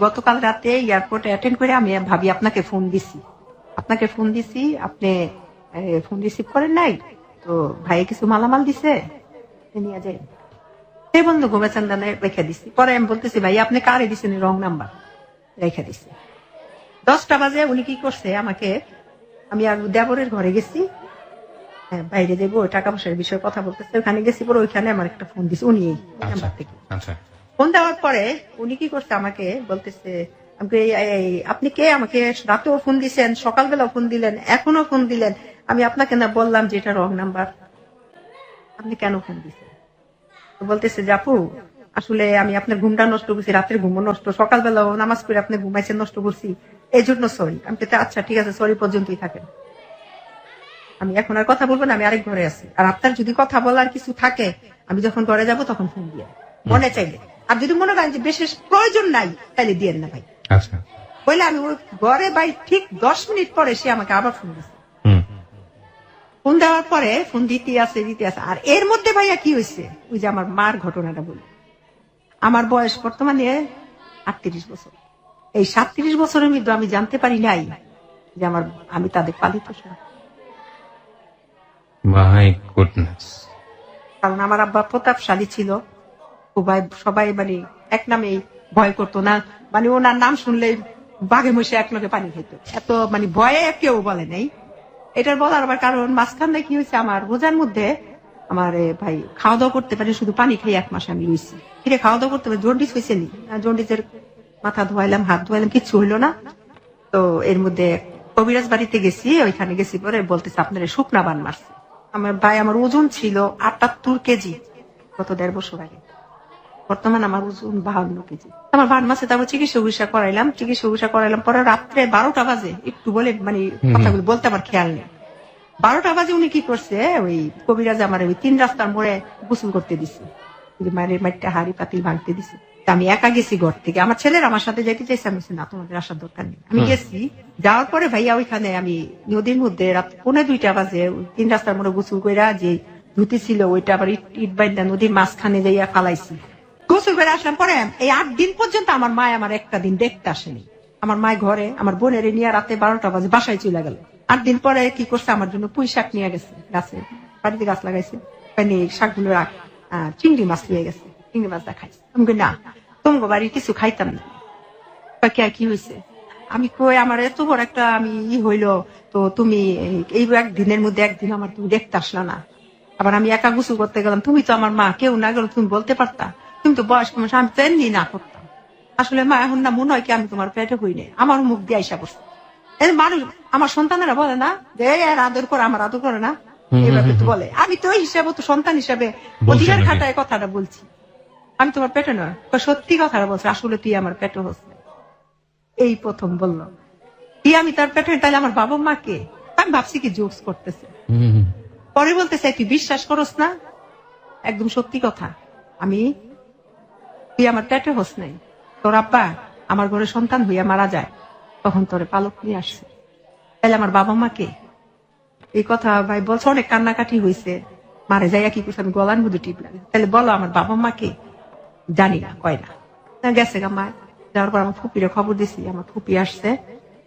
গতকাল রাতে এয়ারপোর্টে অ্যাটেন্ড করে আমি ভাবি আপনাকে ফোন দিছি, আপনি ফোন রিসিভ করেন নাই, তো ভাই কিছু মালামাল দিছে নিয়ে যায়। সে বন্ধু ঘুমেছেন রেখে দিছি। পরে আমি বলতেছি ভাই আপনি কারে দিচ্ছেন, রং নাম্বার রেখে দিছি। 10টা বাজে উনি কি করছে আমাকে, আমি আর দেবরের ঘরে গেছি, হ্যাঁ, বাইরে যাবো টাকা পয়সার বিষয়ে কথা বলতেছে, ওখানে গেছি পরে ওইখানে আমার একটা ফোন দিছে উনি এই আচ্ছা নাম্বার থেকে। আচ্ছা ফোন দেওয়ার পরে উনি কি করছে আমাকে বলতেছে, আমাকে আপনি কে, আমাকে রাতেও ফোন দিছেন, সকালবেলাও ফোন দিলেন, এখনো ফোন দিলেন, আমি আপনাকে না বললাম যে এটা রং নাম্বার, আপনি কেন ফোন দিছেন? তো বলতেছে যে আপু আসলে আমি আপনার ঘুমটা নষ্ট করছি, রাতের ঘুমও নষ্ট, সকালবেলাও নামাজ পড়ে আপনি ঘুমাইছেন নষ্ট করছি, এই জন্য সরি। আমি তো আচ্ছা ঠিক আছে, সরি পর্যন্তই থাকেন, আমি এখন আর কথা বলবো না, আমি আরেক ঘরে আছি, আর আপনার যদি কথা বলার কিছু থাকে আমি যখন ঘরে যাব তখন ফোন দিয়ে মনে চাইলে, আর যদি মনে করেন যে বিশেষ প্রয়োজন নাই তাহলে দিয়েন না ভাই। আচ্ছা বলে আমি ওই ঘরে ভাই ঠিক 10 মিনিট পরে সে আমাকে আবার ফোন দিচ্ছে। হুম ফোন দেওয়ার পরে ফোন দিতে আছে। আর এর মধ্যে ভাইয়া কি হয়েছে, ওই যে আমার মার ঘটনাটা বলি। আমার বয়স বর্তমানে 38 বছর। এই 37 বছরের মধ্যে আমি জানতে পারি নাই যে আমি তাদের পালিত সন্তান। My goodness. কারণ আমার আব্বা প্রতাপশালী ছিল, সবাই মানে এক নামেই ভয় করতো না, মানে ওনার নাম শুনলে বাঘে মশে এক লোকে পানি খেত, এত মানে ভয়ে কেউ বলে নাই। এটার বলার আবার কারণ মাঝখানে কি হয়েছে, আমার রোজার মধ্যে আমার ভাই খাওয়া দাওয়া করতে পারে, শুধু পানি খেয়ে 1 মাস আমি রয়েছি। ফিরে খাওয়া দাওয়া করতে পারে, জন্ডিস হয়েছে নি, জন্ডিসের মাথা ধোয়াইলাম, হাত ধোয়াইলাম, কিচ্ছু হইলো না। তো এর মধ্যে কবিরাজ বাড়িতে গেছি, ওইখানে গেছি পরে বলতেছে আপনার শুকনা বান মারছে। আমার ভাই আমার ওজন ছিল 78 কেজি গত 1.5 বছর আগে, বর্তমান আমার ওজন 52 কেজি। আমার বান মাসে তারপর চিকিৎসা করাইলাম পরে রাত্রে 12টা বাজে, একটু বলে মানে কথাগুলো বলতে আমার খেয়াল নেই, 12টা বাজে উনি কি করছে, ওই কবিরাজ আমার ওই 3 রাস্তার মোড়ে গোসল করতে দিছে, মায়ের মাঠটা হাড়ি পাতিল ভাঙতে দিছে। আমি একা গেছি ঘর থেকে, আমার ছেলের আমার সাথে যাইতে চাইছে, আমি না তোমাদের আসার দরকার নেই। আমি গেছি, যাওয়ার পরে ভাইয়া ওইখানে আমি নদীর মধ্যে রাত 1:45 বাজে 3 রাস্তার মোড়ে গোসল কইরা যে ধুতি ছিল ওইটা আবার ইট বাইন্দা নদীর মাঝখানে যাইয়া ফালাইছি। গোসল করে আসলাম পরে এই 8 দিন পর্যন্ত আমার মা আমার একটা দিন দেখতে আসেনি। আমার মায় ঘরে আমার বোনের নিয়ে রাতে 12টা বাজে বাসায় চলে গেল। 8 দিন পরে কি করছে, আমার জন্য পুঁই শাক নিয়ে গেছে, গাছে বাড়িতে গাছ লাগাইছে, শাকগুলো রাখ, চিংড়ি মাছ নিয়ে গেছে, চিংড়ি মাছ দেখাইছে। আমি না তোমাকে বাড়ি কিছু খাইতাম না। কি হয়েছে, আমি কই আমার এত বড় একটা আমি হইলো, তো তুমি এই একদিনের মধ্যে একদিন আমার তুমি দেখতে আসলা না, আবার আমি একা গোসল করতে গেলাম, তুমি তো আমার মা, কেউ না গেল তুমি বলতে পারতা, তুমি তো বয়স্ক মানুষ, আমি তো এমনি না করতাম। আসলে মা এখন না মনে হয় কি আমি তোমার পেটে হই নাই, আমার মুখ দিয়ে আইসা করছে। মানুষ আমার সন্তানেরা বলে না যে এর আদর করে, আমার আদর করে না, এইভাবে তো বলে। আমি তো ওই হিসাবে তো সন্তান হিসাবে অধিকার খাটায় কথাটা বলছি, আমি তোমার পেটে নয়, সত্যি কথাটা বলছে, আসলে তুই আমার পেটে হচ্ছে। এই প্রথম বললো কি আমি তার পেটে, তাহলে আমার বাবা মাকে, আমি ভাবছি কি জোকস করতেছে। পরে বলতে চাই তুই বিশ্বাস করস না, একদম সত্যি কথা, তুই আমার পেটে হস নাই, তোর আব্বা আমার ঘরে সন্তান হইয়া মারা যায়, তখন তোরে পালক নিয়ে আসছে, তাহলে আমার বাবা মাকে। এই কথা ভাই বলছে, অনেক কান্নাকাটি হয়েছে, মারে যাইয়া কি করছে, আমি গলার মধ্যে টিপ লাগে, তাহলে বলো আমার বাবা মাকে, জানি না, কয় না, গেছে গা মা। যাওয়ার পর আমার ফুপিরে খবর দিছি, আমার ফুপি আসছে,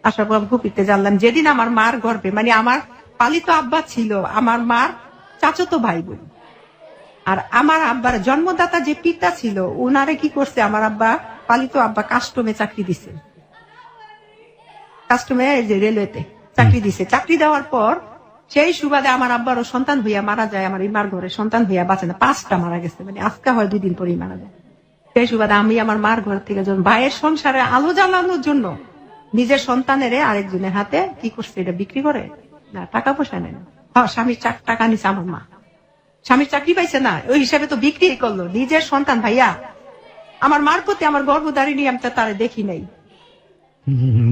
আসার পর আমি ফুপিতে জানলাম যেদিন আমার মার গর্ভে, মানে আমার পালিত আব্বা ছিল আমার মার চাচাতো ভাই বোন, আর আমার আব্বার জন্মদাতা যে পিতা ছিল উনারে কি করছে, আমার আব্বা পালিত আব্বা কাস্টমে চাকরি দিছে, কাস্টমে যে রেলওয়েতে চাকরি দিছে। চাকরি দেওয়ার পর সেই সুবাদে আমার আব্বারও সন্তান হইয়া মারা যায়, আমার ইমার ঘরে সন্তান হইয়া বাঁচে না, 5টা মারা গেছে, মানে আজকে হয় 2 দিন পরেই মারা যায়। সেই সুবাদে আমি আমার মার ঘর থেকে যখন ভাইয়ের সংসারে আলো জ্বালানোর জন্য নিজের সন্তানের আরেকজনের হাতে কি করছে, এটা বিক্রি করে না, টাকা পয়সা নেয় না, স্বামীর টাকা নিছে আমার মা, স্বামীর চাকরি পাইছে না, ওই হিসাবে তো বিক্রি করলো নিজের সন্তান। ভাইয়া আমার মার প্রতি আমার গর্ভধারিণী আমি তো তারে দেখি নাই,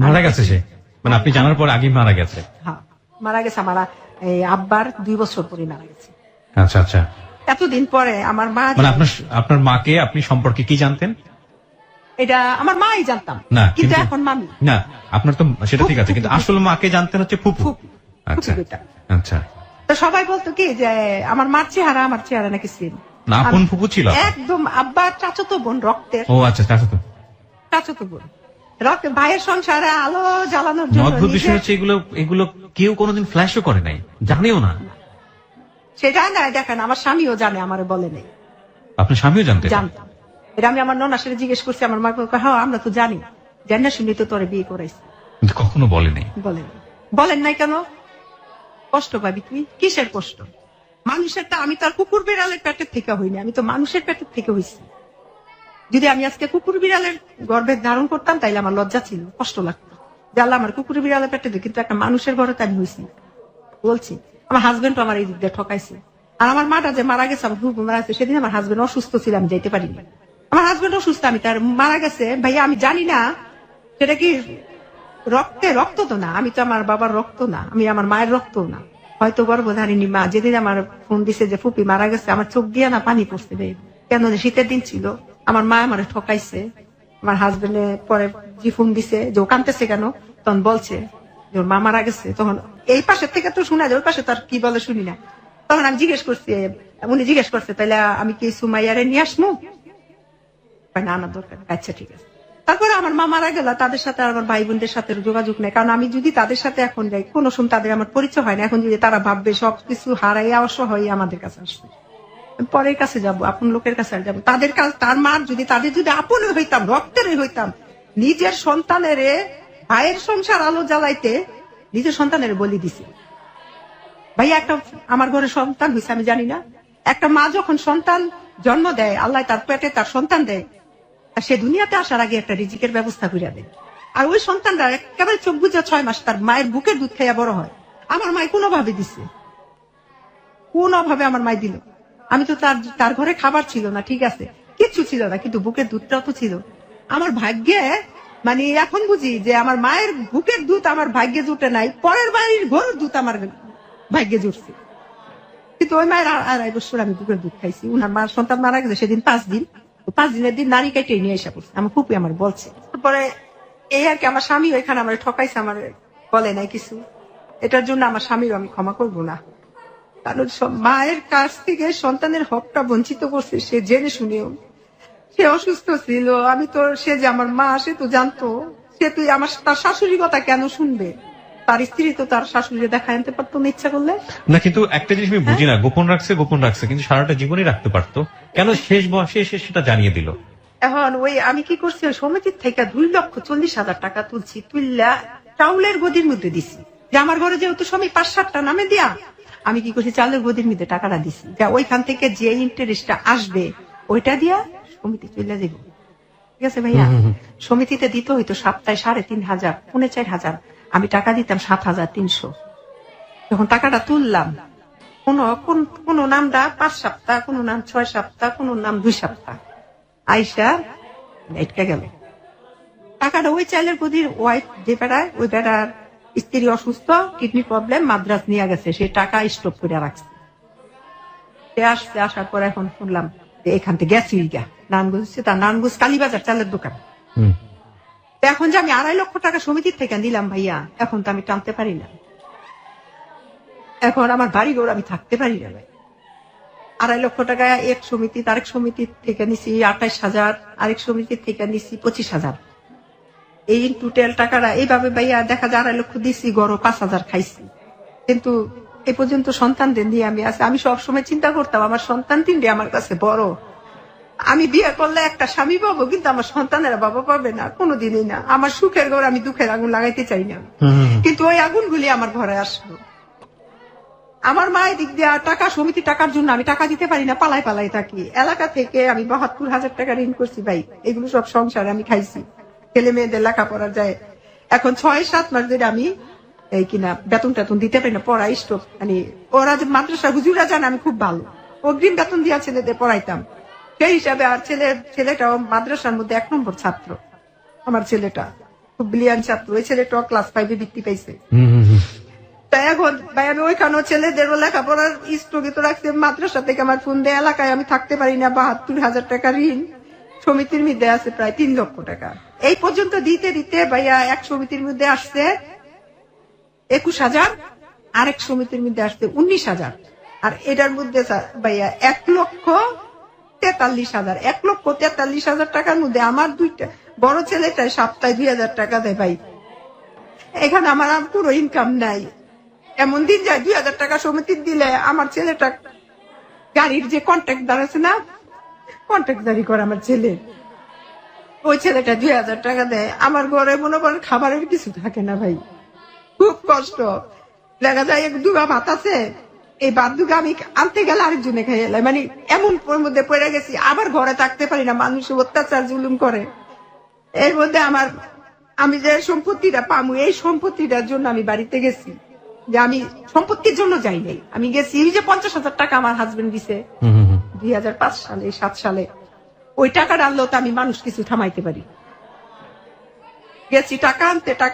মারা গেছে সে, মানে আপনি জানার পর আগে মারা গেছে? হ্যাঁ মারা গেছে, আমার আব্বার 2 বছর পরে মারা গেছে। আচ্ছা আচ্ছা, এতদিন পরে আমার মা, মানে আপনার মাকে আপনি সম্পর্কে কি জানতেন? এটা আমার মাই জানতাম না, কিন্তু এখন মামি না, আপনার তো সেটা ঠিক আছে, কিন্তু আসলে মাকে জানতেন হচ্ছে ফুপু। আচ্ছা আচ্ছা, তো সবাই বলতো কি যে আমার মার চেহারা আমার চেহারা নাকি সেম না, আপন ফুপু ছিল একদম, আব্বার চাচাতো বোন রক্তের। ও আচ্ছা, চাচাতো বোন রক্তের, ভাইয়ের সংসারে আলো জ্বালানোর জন্য। অদ্ভুত বিষয় হচ্ছে এগুলো কেউ কোনোদিন ফ্ল্যাশও করে নাই, জানেও না। সেটা না, দেখেন আমার স্বামীও জানে, আমারে বলে নেই। আপনার স্বামীও জানতেন? জানতাম, এটা আমি আমার ননার সাথে জিজ্ঞেস করছি, আমার মা হ্যাঁ আমরা তো জানি, জানি না শুনি তো তোরে বিয়ে করাইছি, কখনো বলে নাই। বলেন নাই কেন? কষ্ট পাবি তুই? কিসের কষ্ট? মানুষেরটা, আমি তো আর কুকুর বিড়ালের পেটের থেকে হইনি, আমি তো মানুষের পেটের থেকে হইছি। যদি আমি আজকে কুকুর বিড়ালের গর্ভে ধারণ করতাম তাইলে আমার লজ্জা ছিল, কষ্ট লাগতো যে আল্লাহ আমার কুকুর বিড়ালের পেটে দিয়ে, কিন্তু একটা মানুষের ঘরে তো আমি হইছি। বলছি আমার হাজবেন্ডও আমার এই দিক দিয়ে ঠকাইছে। আর আমার মাটা যে মারা গেছে, আমার ফুফু মারা গেছে, সেদিন আমার হাজবেন্ড অসুস্থ ছিল, আমি যাইতে পারিনি। আমার হাজবেন্ড অসুস্থ, আমি তার মারা গেছে ভাইয়া, আমি জানি না সেটা কি রক্ত তো না, আমি তো আমার বাবার রক্ত না, আমি আমার মায়ের রক্ত না, হয়তো গর্ভধারিণী মা। যেদিন আমার ফোন দিছে যে ফুপি মারা গেছে, আমার চোখ দিয়ে না পানি পড়ছে রে। কেন যে শীতের দিন ছিল, আমার মা আমার ঠকাইছে। আমার হাজবেন্ডে পরে যে ফোন দিছে যে ও কাঁদতেছে কেন, তখন বলছে যে ওর মা মারা গেছে। তখন এই পাশের থেকে তো শোনা যায়, ওই পাশে তো আর কি বলে শুনি না। তখন আমি জিজ্ঞেস করছি, উনি জিজ্ঞেস করছে তাহলে আমি কি সুমাইয়ারে নিয়ে আসমু? না আনার দরকার, আচ্ছা ঠিক আছে। তারপরে আমার মা মারা গেল, তাদের সাথে আমার ভাই বোনদের সাথে যোগাযোগ নেই, কারণ আমি যদি তাদের সাথে এখন যাই, কোনো সময় তাদের আমার পরিচয় হয় না। এখন যদি তারা ভাববে সবকিছু হারাইয়া অসহায় আমাদের কাছে আসবে, পরের কাছে যাব, আপন লোকের কাছে আর যাবো। তাদের কাছে তার মার যদি, তাদের যদি আপন হইতাম, রক্তের হইতাম, নিজের সন্তানের ভাইয়ের সংসার আলো জ্বালাইতে নিজের সন্তানের বলি দিছে। ভাইয়া একটা আমার ঘরে সন্তান হয়েছে, আমি জানি না। একটা মা যখন সন্তান জন্ম দেয়, আল্লাহ তার পেটে তার সন্তান দেয়, আর সে দুনিয়াতে আসার আগে একটা রিজিকের ব্যবস্থা করে দেয়। আর ওই সন্তানরা একেবারে চোখ বুঝে 6 মাস তার মায়ের বুকের দুধ খাইয়া বড় হয়। আমার মায় কোনোভাবে দিছে, কোনোভাবে আমার মায় দিল। আমি তো তার ঘরে খাবার ছিল না, ঠিক আছে, কিচ্ছু ছিল না, কিন্তু বুকের দুধটাও তো ছিল। আমার ভাগ্যে, মানে এখন বুঝি যে আমার মায়ের বুকের দুধ আমার ভাগ্যে জুটে নাই, পরের বাড়ির ঘরের দুধ আমার ভাগ্যে জুটছে। কিন্তু ওই মায়ের 2.5 বছর আমি বুকের দুধ খাইছি। উনার মার সন্তান মারা গেছে সেদিন 5 দিন, 5 দিনের দিন নারী কাইটে নিয়ে এসে পড়ছে, আমার ফুপি আমার বলছে। তারপরে এই আর কি, আমার স্বামী ওইখানে আমার ঠকাইছে, আমার বলে নাই কিছু। এটার জন্য আমার স্বামীর আমি ক্ষমা করবো না, কারণ মায়ের কাছ থেকে সন্তানের হকটা বঞ্চিত করছে সে জেনে শুনেও। সে অসুস্থ ছিল, আমি তো, সে যে আমার মা সে তো জানতো, সে তুই আমার তার শাশুড়ির কথা কেন শুনবে? তার স্ত্রী তো তার শাশুড়ি দেখা আনতে পারতো না ইচ্ছা করলে। না, কিন্তু একটা জিনিস আমি বুঝি না, গোপন রাখছে, কিন্তু সারাটা জীবনই রাখতে পারতো, কেন শেষ বয়সে এসে সেটা জানিয়ে দিল? এখন ওই আমি কি করছি, ওই সমিতির থেকে 2,40,000 টাকা তুলছি, তুললা চাউলের গদির মধ্যে দিছি, যে আমার ঘরে যেহেতু স্বামী 5-7টা নামে দিয়া, আমি কি করছি চাউলের গদির মধ্যে টাকাটা দিছি, যা ওইখান থেকে যে ইন্টারেস্টটা আসবে ওইটা দিয়া সমিতি চলে যাব। ঠিক আছে ভাইয়া? সমিতিতে দিতে হইতো সপ্তাহে 3,500, 4,500, আমি টাকা দিতাম 7,300। যখন টাকাটা তুললাম, কোন নামটা 5 সপ্তাহ, কোন নাম 6 সপ্তাহ, কোন নাম 2 সপ্তাহ আইসা আটকে গেল টাকাটা। ওই চাইলের গদির ওয়াইফ যে বেড়ায়, ওই বেড়ার স্ত্রী অসুস্থ, কিডনি প্রবলেম, মাদ্রাজ নিয়ে গেছে, সে টাকা স্টপ করে রাখছে। সে আসছে, আসার পর এখন শুনলাম যে এখান থেকে গেছে নারায়ণগঞ্জ, তার নারায়ণগঞ্জ কালীবাজার চালের দোকান। এখন যে আমি 2.5 লক্ষ টাকা সমিতির থেকে দিলাম ভাইয়া, এখন তো আমি টানতে পারি না। এখন আমার বাড়ি ঘর আমি থাকতে পারি না ভাই। 2.5 লক্ষ টাকা এক সমিতি, আরেক সমিতির থেকে নিছি 28,000, আরেক সমিতির থেকে নিছি 25,000। এই টোটাল টাকাটা এইভাবে ভাইয়া দেখা যায় 2.5 লক্ষ দিছি, গড় 5,000 খাইছি। কিন্তু এ পর্যন্ত সন্তানদের নিয়ে আমি আছি। আমি সবসময় চিন্তা করতাম আমার সন্তান 3টে আমার কাছে বড়, আমি বিয়ে করলে একটা স্বামী পাবো, কিন্তু আমার সন্তানেরা বাবা পাবে না, কোনোদিনই না। আমার সুখের ঘর আমি দুঃখের আগুন লাগাইতে চাই না, কিন্তু ওই আগুনগুলি আমার ঘরে আসলো। আমার মায়ের দিক দিয়ে টাকা, সমিতি টাকার জন্য আমি টাকা দিতে পারি না, পালাই থাকি। এলাকা থেকে আমি 72,000 টাকা ঋণ করছি ভাই, এগুলো সব সংসারে আমি খাইছি, ছেলে মেয়েদের লেখাপড়া যায়। এখন 6-7 মাস ধরে আমি এই কিনা বেতন টেতন দিতে পারি না, পড়াই স্টপ। মানে ওরা যে মাদ্রাসা হুজুরা জানে আমি খুব ভালো, অগ্রিম বেতন দিয়া ছেলেদের পড়াইতাম, সেই হিসাবে। আর ছেলেটাও মাদ্রাসার মধ্যে 1 নম্বর ছাত্র, আমার ছেলেটা খুব ব্রিলিয়ান্ট ছাত্র। ওই ছেলেটাও ক্লাস 5-এ বৃত্তি পাইছে। তাই এখন ভাই আমি ওইখানেও ছেলেদেরও লেখাপড়ার স্থগিত রাখছি। মাদ্রাসা থেকে আমার ফোন দেয়, এলাকায় আমি থাকতে পারি না, 72,000 টাকা ঋণ সমিতির মধ্যে আছে, প্রায় 3 লক্ষ টাকা। এই পর্যন্ত দিতে দিতে ভাইয়া এক সমিতির মধ্যে আসছে 21,000, আরেক সমিতির মধ্যে আসছে 19,000, আর এটার মধ্যে ভাইয়া 1,43,000। 1,43,000 টাকার মধ্যে আমার 2টা বড় ছেলেটা সপ্তাহে 2,000 টাকা দেয় ভাই। এখানে আমার পুরো ইনকাম নাই। এমন দিন যায় 2,000 টাকা সমিতির দিলে আমার ছেলেটা গাড়ির যে কন্ট্রাক্টদার আছে না, কন্ট্রাক্টদারি করে আমার ছেলে, ওই ছেলেটা 2,000 টাকা দেয়। আমার ঘরে মনে করেন খাবারের কিছু থাকে না ভাই, খুব কষ্ট। দেখা যায় এক দুগা ভাত আছে, এই ভাত দুগা আমি আনতে গেলে আরেকজনে খাই এলাই, মানে এমন মধ্যে পড়ে গেছি, আবার ঘরে থাকতে পারি না, মানুষ অত্যাচার জুলুম করে। এর মধ্যে আমি যে সম্পত্তিটা পামু, এই সম্পত্তিটার জন্য আমি বাড়িতে গেছি, যে আমি সম্পত্তির জন্য যাই নাই, আমি গেছি এই যে 50,000 টাকা আমার হাজবেন্ড দিছে 2005 সালে 7 সালে, ওই টাকাটা আনলেও তো আমি মানুষ কিছু থামাইতে পারি। গেছি টাকা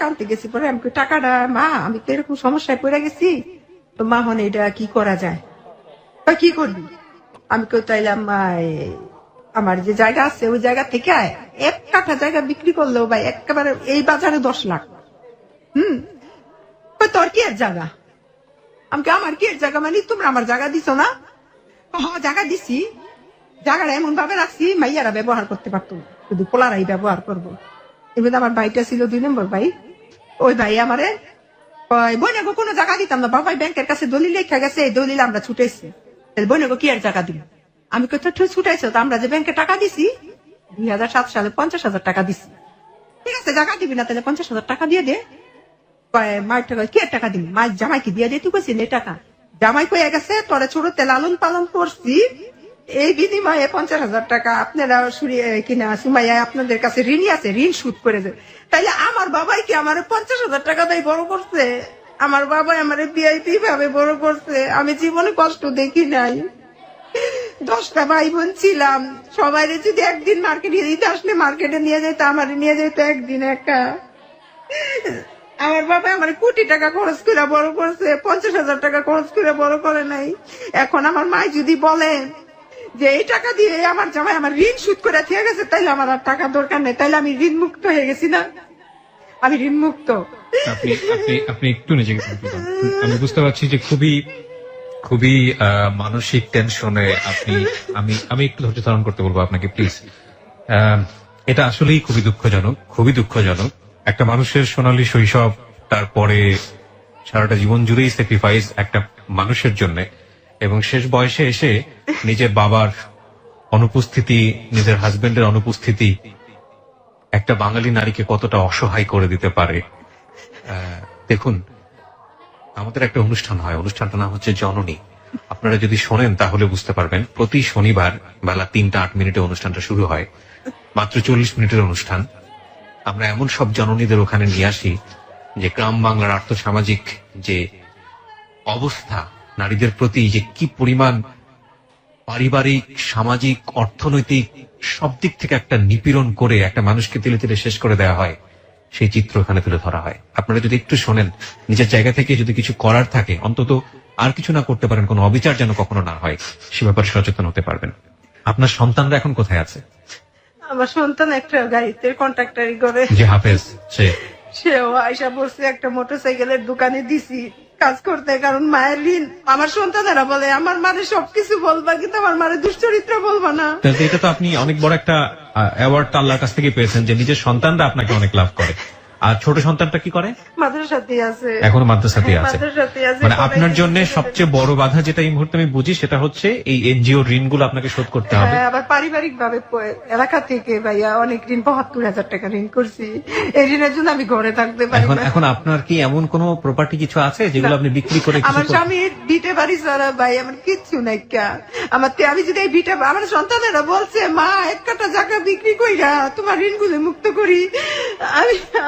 আনতে গেছি, পরে আমি কই, টাকাটা মা আমি তো এরকম সমস্যায় পড়ে গেছি, তো মা হন এটা কি করা যায়? কি করবি? আমি কই তাইলাম আমার যে জায়গা আছে ওই জায়গা থেকে 1 কাঠা জায়গা বিক্রি করলেও ভাই একেবারে এই বাজারে 10 লাখ। তোর কি এর জায়গা? আমি আমার কি এর জায়গা, মানে তোমরা আমার জায়গা দিছো না? হ্যাঁ জায়গা দিছি, জায়গাটা এমন ভাবে রাখছি মাইয়ারা ব্যবহার করতে পারতো না, শুধু পোলারাই ব্যবহার করবো। এবার আমার ভাইটা ছিল 2 নম্বর ভাই, ওই ভাই আমারে বইনাগো কোনো জায়গা দিতাম না, বাবাই ব্যাংকের কাছে দলিল লেখা গেছে, এই দলিল আমরা ছুটেছি, বইনাগো কি আর জায়গা দিব? আমি কোথাও ছুটাইছো, তো আমরা যে ব্যাংকে টাকা দিছি 2007 সালে 50,000 টাকা দিছি, ঠিক আছে জায়গা দিবি না তাহলে 50,000 টাকা দিয়ে দে। মায়ের টাকা কি টাকা দিবি? মায়ের জামাইকে দিয়ে দে, তুই কইছিস এই টাকা জামাই কয়ে গেছে তোরা ছোটতে লালন পালন করছি, এই বিনিময়ে 50,000 টাকা আপনারা কিনা সুমাইয়া আপনাদের কাছে ঋণী আছে, ঋণ সুদ করে দেয়। তাইলে আমার বাবাই কি আমার 50,000 টাকা দিয়ে বড় করছে? আমার বাবাই আমার ভিআইপি ভাবে বড় করছে, আমি জীবনে কষ্ট দেখি নাই। 10টা ভাই বোন ছিলাম, সবাই যদি একদিন মার্কেটে দিতে আসলে মার্কেটে নিয়ে যেত, আমার নিয়ে যেত একদিন একা। আমার বাবা আমার কোটি টাকা খরচ করে বড় করছে, 50,000 টাকা খরচ করে বড় করে নাই। এখন আমার মা যদি বলে যে এই টাকা দিয়ে আমার জামাই আমার ঋণ সুদ করে দিয়ে গেছে, তাইলে আমার আর টাকা দরকার নেই, তাইলে আমি ঋণ মুক্ত হয়ে গেছি না? আমি ঋণ মুক্ত। আপনি আপনি আপনি একটু নিজেকে control করুন। আমি বুঝতে পারছি যে খুবই খুবই মানসিক টেনশনে আপনি। আমি একটু ধৈর্য ধারণ করতে বলবো আপনাকে প্লিজ। এটা আসলেই খুবই দুঃখজনক। একটা মানুষের সোনালী শৈশব, তারপরে সারাটা জীবন জুড়েই স্যাক্রিফাইস একটা মানুষের জন্য, এবং শেষ বয়সে এসে নিজের বাবার অনুপস্থিতি, নিজের হাজবেন্ডের অনুপস্থিতি একটা বাঙালি নারীকে কতটা অসহায় করে দিতে পারে। দেখুন, আমাদের একটা অনুষ্ঠান হয়, অনুষ্ঠানটার নাম হচ্ছে জননী। আপনারা যদি শোনেন তাহলে বুঝতে পারবেন। প্রতি শনিবার বেলা 3টা 8 মিনিটে অনুষ্ঠানটা শুরু হয়, মাত্র 40 মিনিটের অনুষ্ঠান। আমরা এমন সব জননীদের ওখানে নিয়ে আসি যে গ্রাম বাংলার আর্থসামাজিক যে অবস্থা, নারীদের প্রতি যে কি পরিমাণ পারিবারিক, সামাজিক, অর্থনৈতিক সব দিক থেকে একটা নিপীড়ন করে একটা মানুষকে তিলে তিলে শেষ করে দেওয়া হয়, সেই চিত্র এখানে তুলে ধরা হয়। আপনারা যদি একটু শোনেন, নিজের জায়গা থেকে যদি কিছু করার থাকে, অন্তত আর কিছু না করতে পারেন, কোনো অবিচার যেন কখনো না হয়, সে ব্যাপারে সচেতন হতে পারবেন। আপনার সন্তানরা এখন কোথায় আছে? আমার সন্তান একটা গাড়িতে কন্ট্রাক্টারি করে, যে হাফেজ, সেও আয়সা বসছে একটা মোটরসাইকেলের দোকানে দিছি কাজ করতে, কারণ মায়ের ঋণ। আমার সন্তানেরা বলে আমার মারে সবকিছু বলবা, কিন্তু আমার মারে দুশ্চরিত্র বলবা না। এটা তো আপনি অনেক বড় একটা অ্যাওয়ার্ড আল্লাহর কাছ থেকে পেয়েছেন যে নিজের সন্তানরা আপনাকে অনেক লাভ করে। আর ছোট সন্তানটা কি করে? মাদ্রাসাতেই আছে, এখনো মাদ্রাসাতেই আছে। মাদ্রাসাতেই আছে। মানে আপনার জন্য সবচেয়ে বড় বাধা যেটা এই মুহূর্তে আমি বুঝি, সেটা হচ্ছে এই এনজিও ঋণগুলো আপনাকে শোধ করতে হবে। হ্যাঁ, আবার পারিবারিক ভাবে এলাকা থেকে ভাইয়া অনেক ঋণ, 72,000 টাকা ঋণ করছি। এই ঋণের জন্য আমি ঘরে থাকতে পারি না। এখন আপনার কি এমন কোন প্রপার্টি কিছু আছে যেগুলো আপনি বিক্রি করে? আমার স্বামীর ভিটে বাড়ি ছাড়া ভাই আমার কিচ্ছু নাই। আমি যদি এই ভিটে, আমার সন্তানেরা বলছে মা 1 কাঠা জায়গা বিক্রি কইরা তোমার ঋণগুলো মুক্ত করি,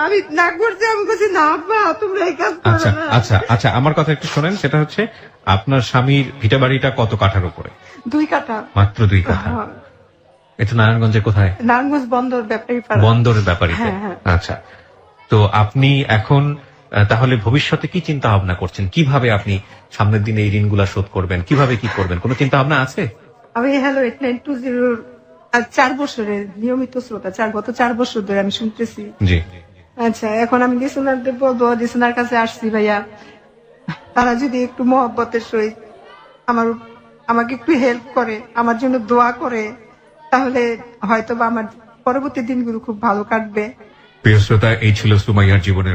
আমি না করছি। আমি বলছি না আব্বা, তোমরা এই কাজ করো আচ্ছা না। আচ্ছা আচ্ছা, আমার কথা একটু শোনেন। সেটা হচ্ছে আপনার স্বামীর ভিটা বাড়িটা কত কাঠার উপরে? 2 কাঠা। মাত্র 2 কাঠা। হ্যাঁ। এটা নারায়ণগঞ্জে কোথায়? নারায়ণগঞ্জ বন্দর ব্যাপারী পাড়া। বন্দরের ব্যাপারীতে। হ্যাঁ। আচ্ছা, তো আপনি এখন তাহলে ভবিষ্যতে কি চিন্তা ভাবনা করছেন? কিভাবে আপনি সামনের দিনে এই ঋণগুলা শোধ করবেন? কিভাবে কি করবেন? কোনো চিন্তা ভাবনা আছে? আমি হ্যালো 8920 4 বছরের নিয়মিত শ্রোতা, গত 4 বছর ধরে আমি শুনতেছি। জি। আচ্ছা, এখন আমি লিসনারদের বলবো, লিসনার কাছে আসছি ভাইয়া, তারা যদি একটু মহব্বতের সহিত আমাকে একটু হেল্প করে, আমার জন্য দোয়া করে, তাহলে হয়তো বা আমার পরবর্তী দিনগুলো খুব ভালো কাটবে। প্রিয় শ্রোতা, এই ছিল সুমাইয়ার জীবনের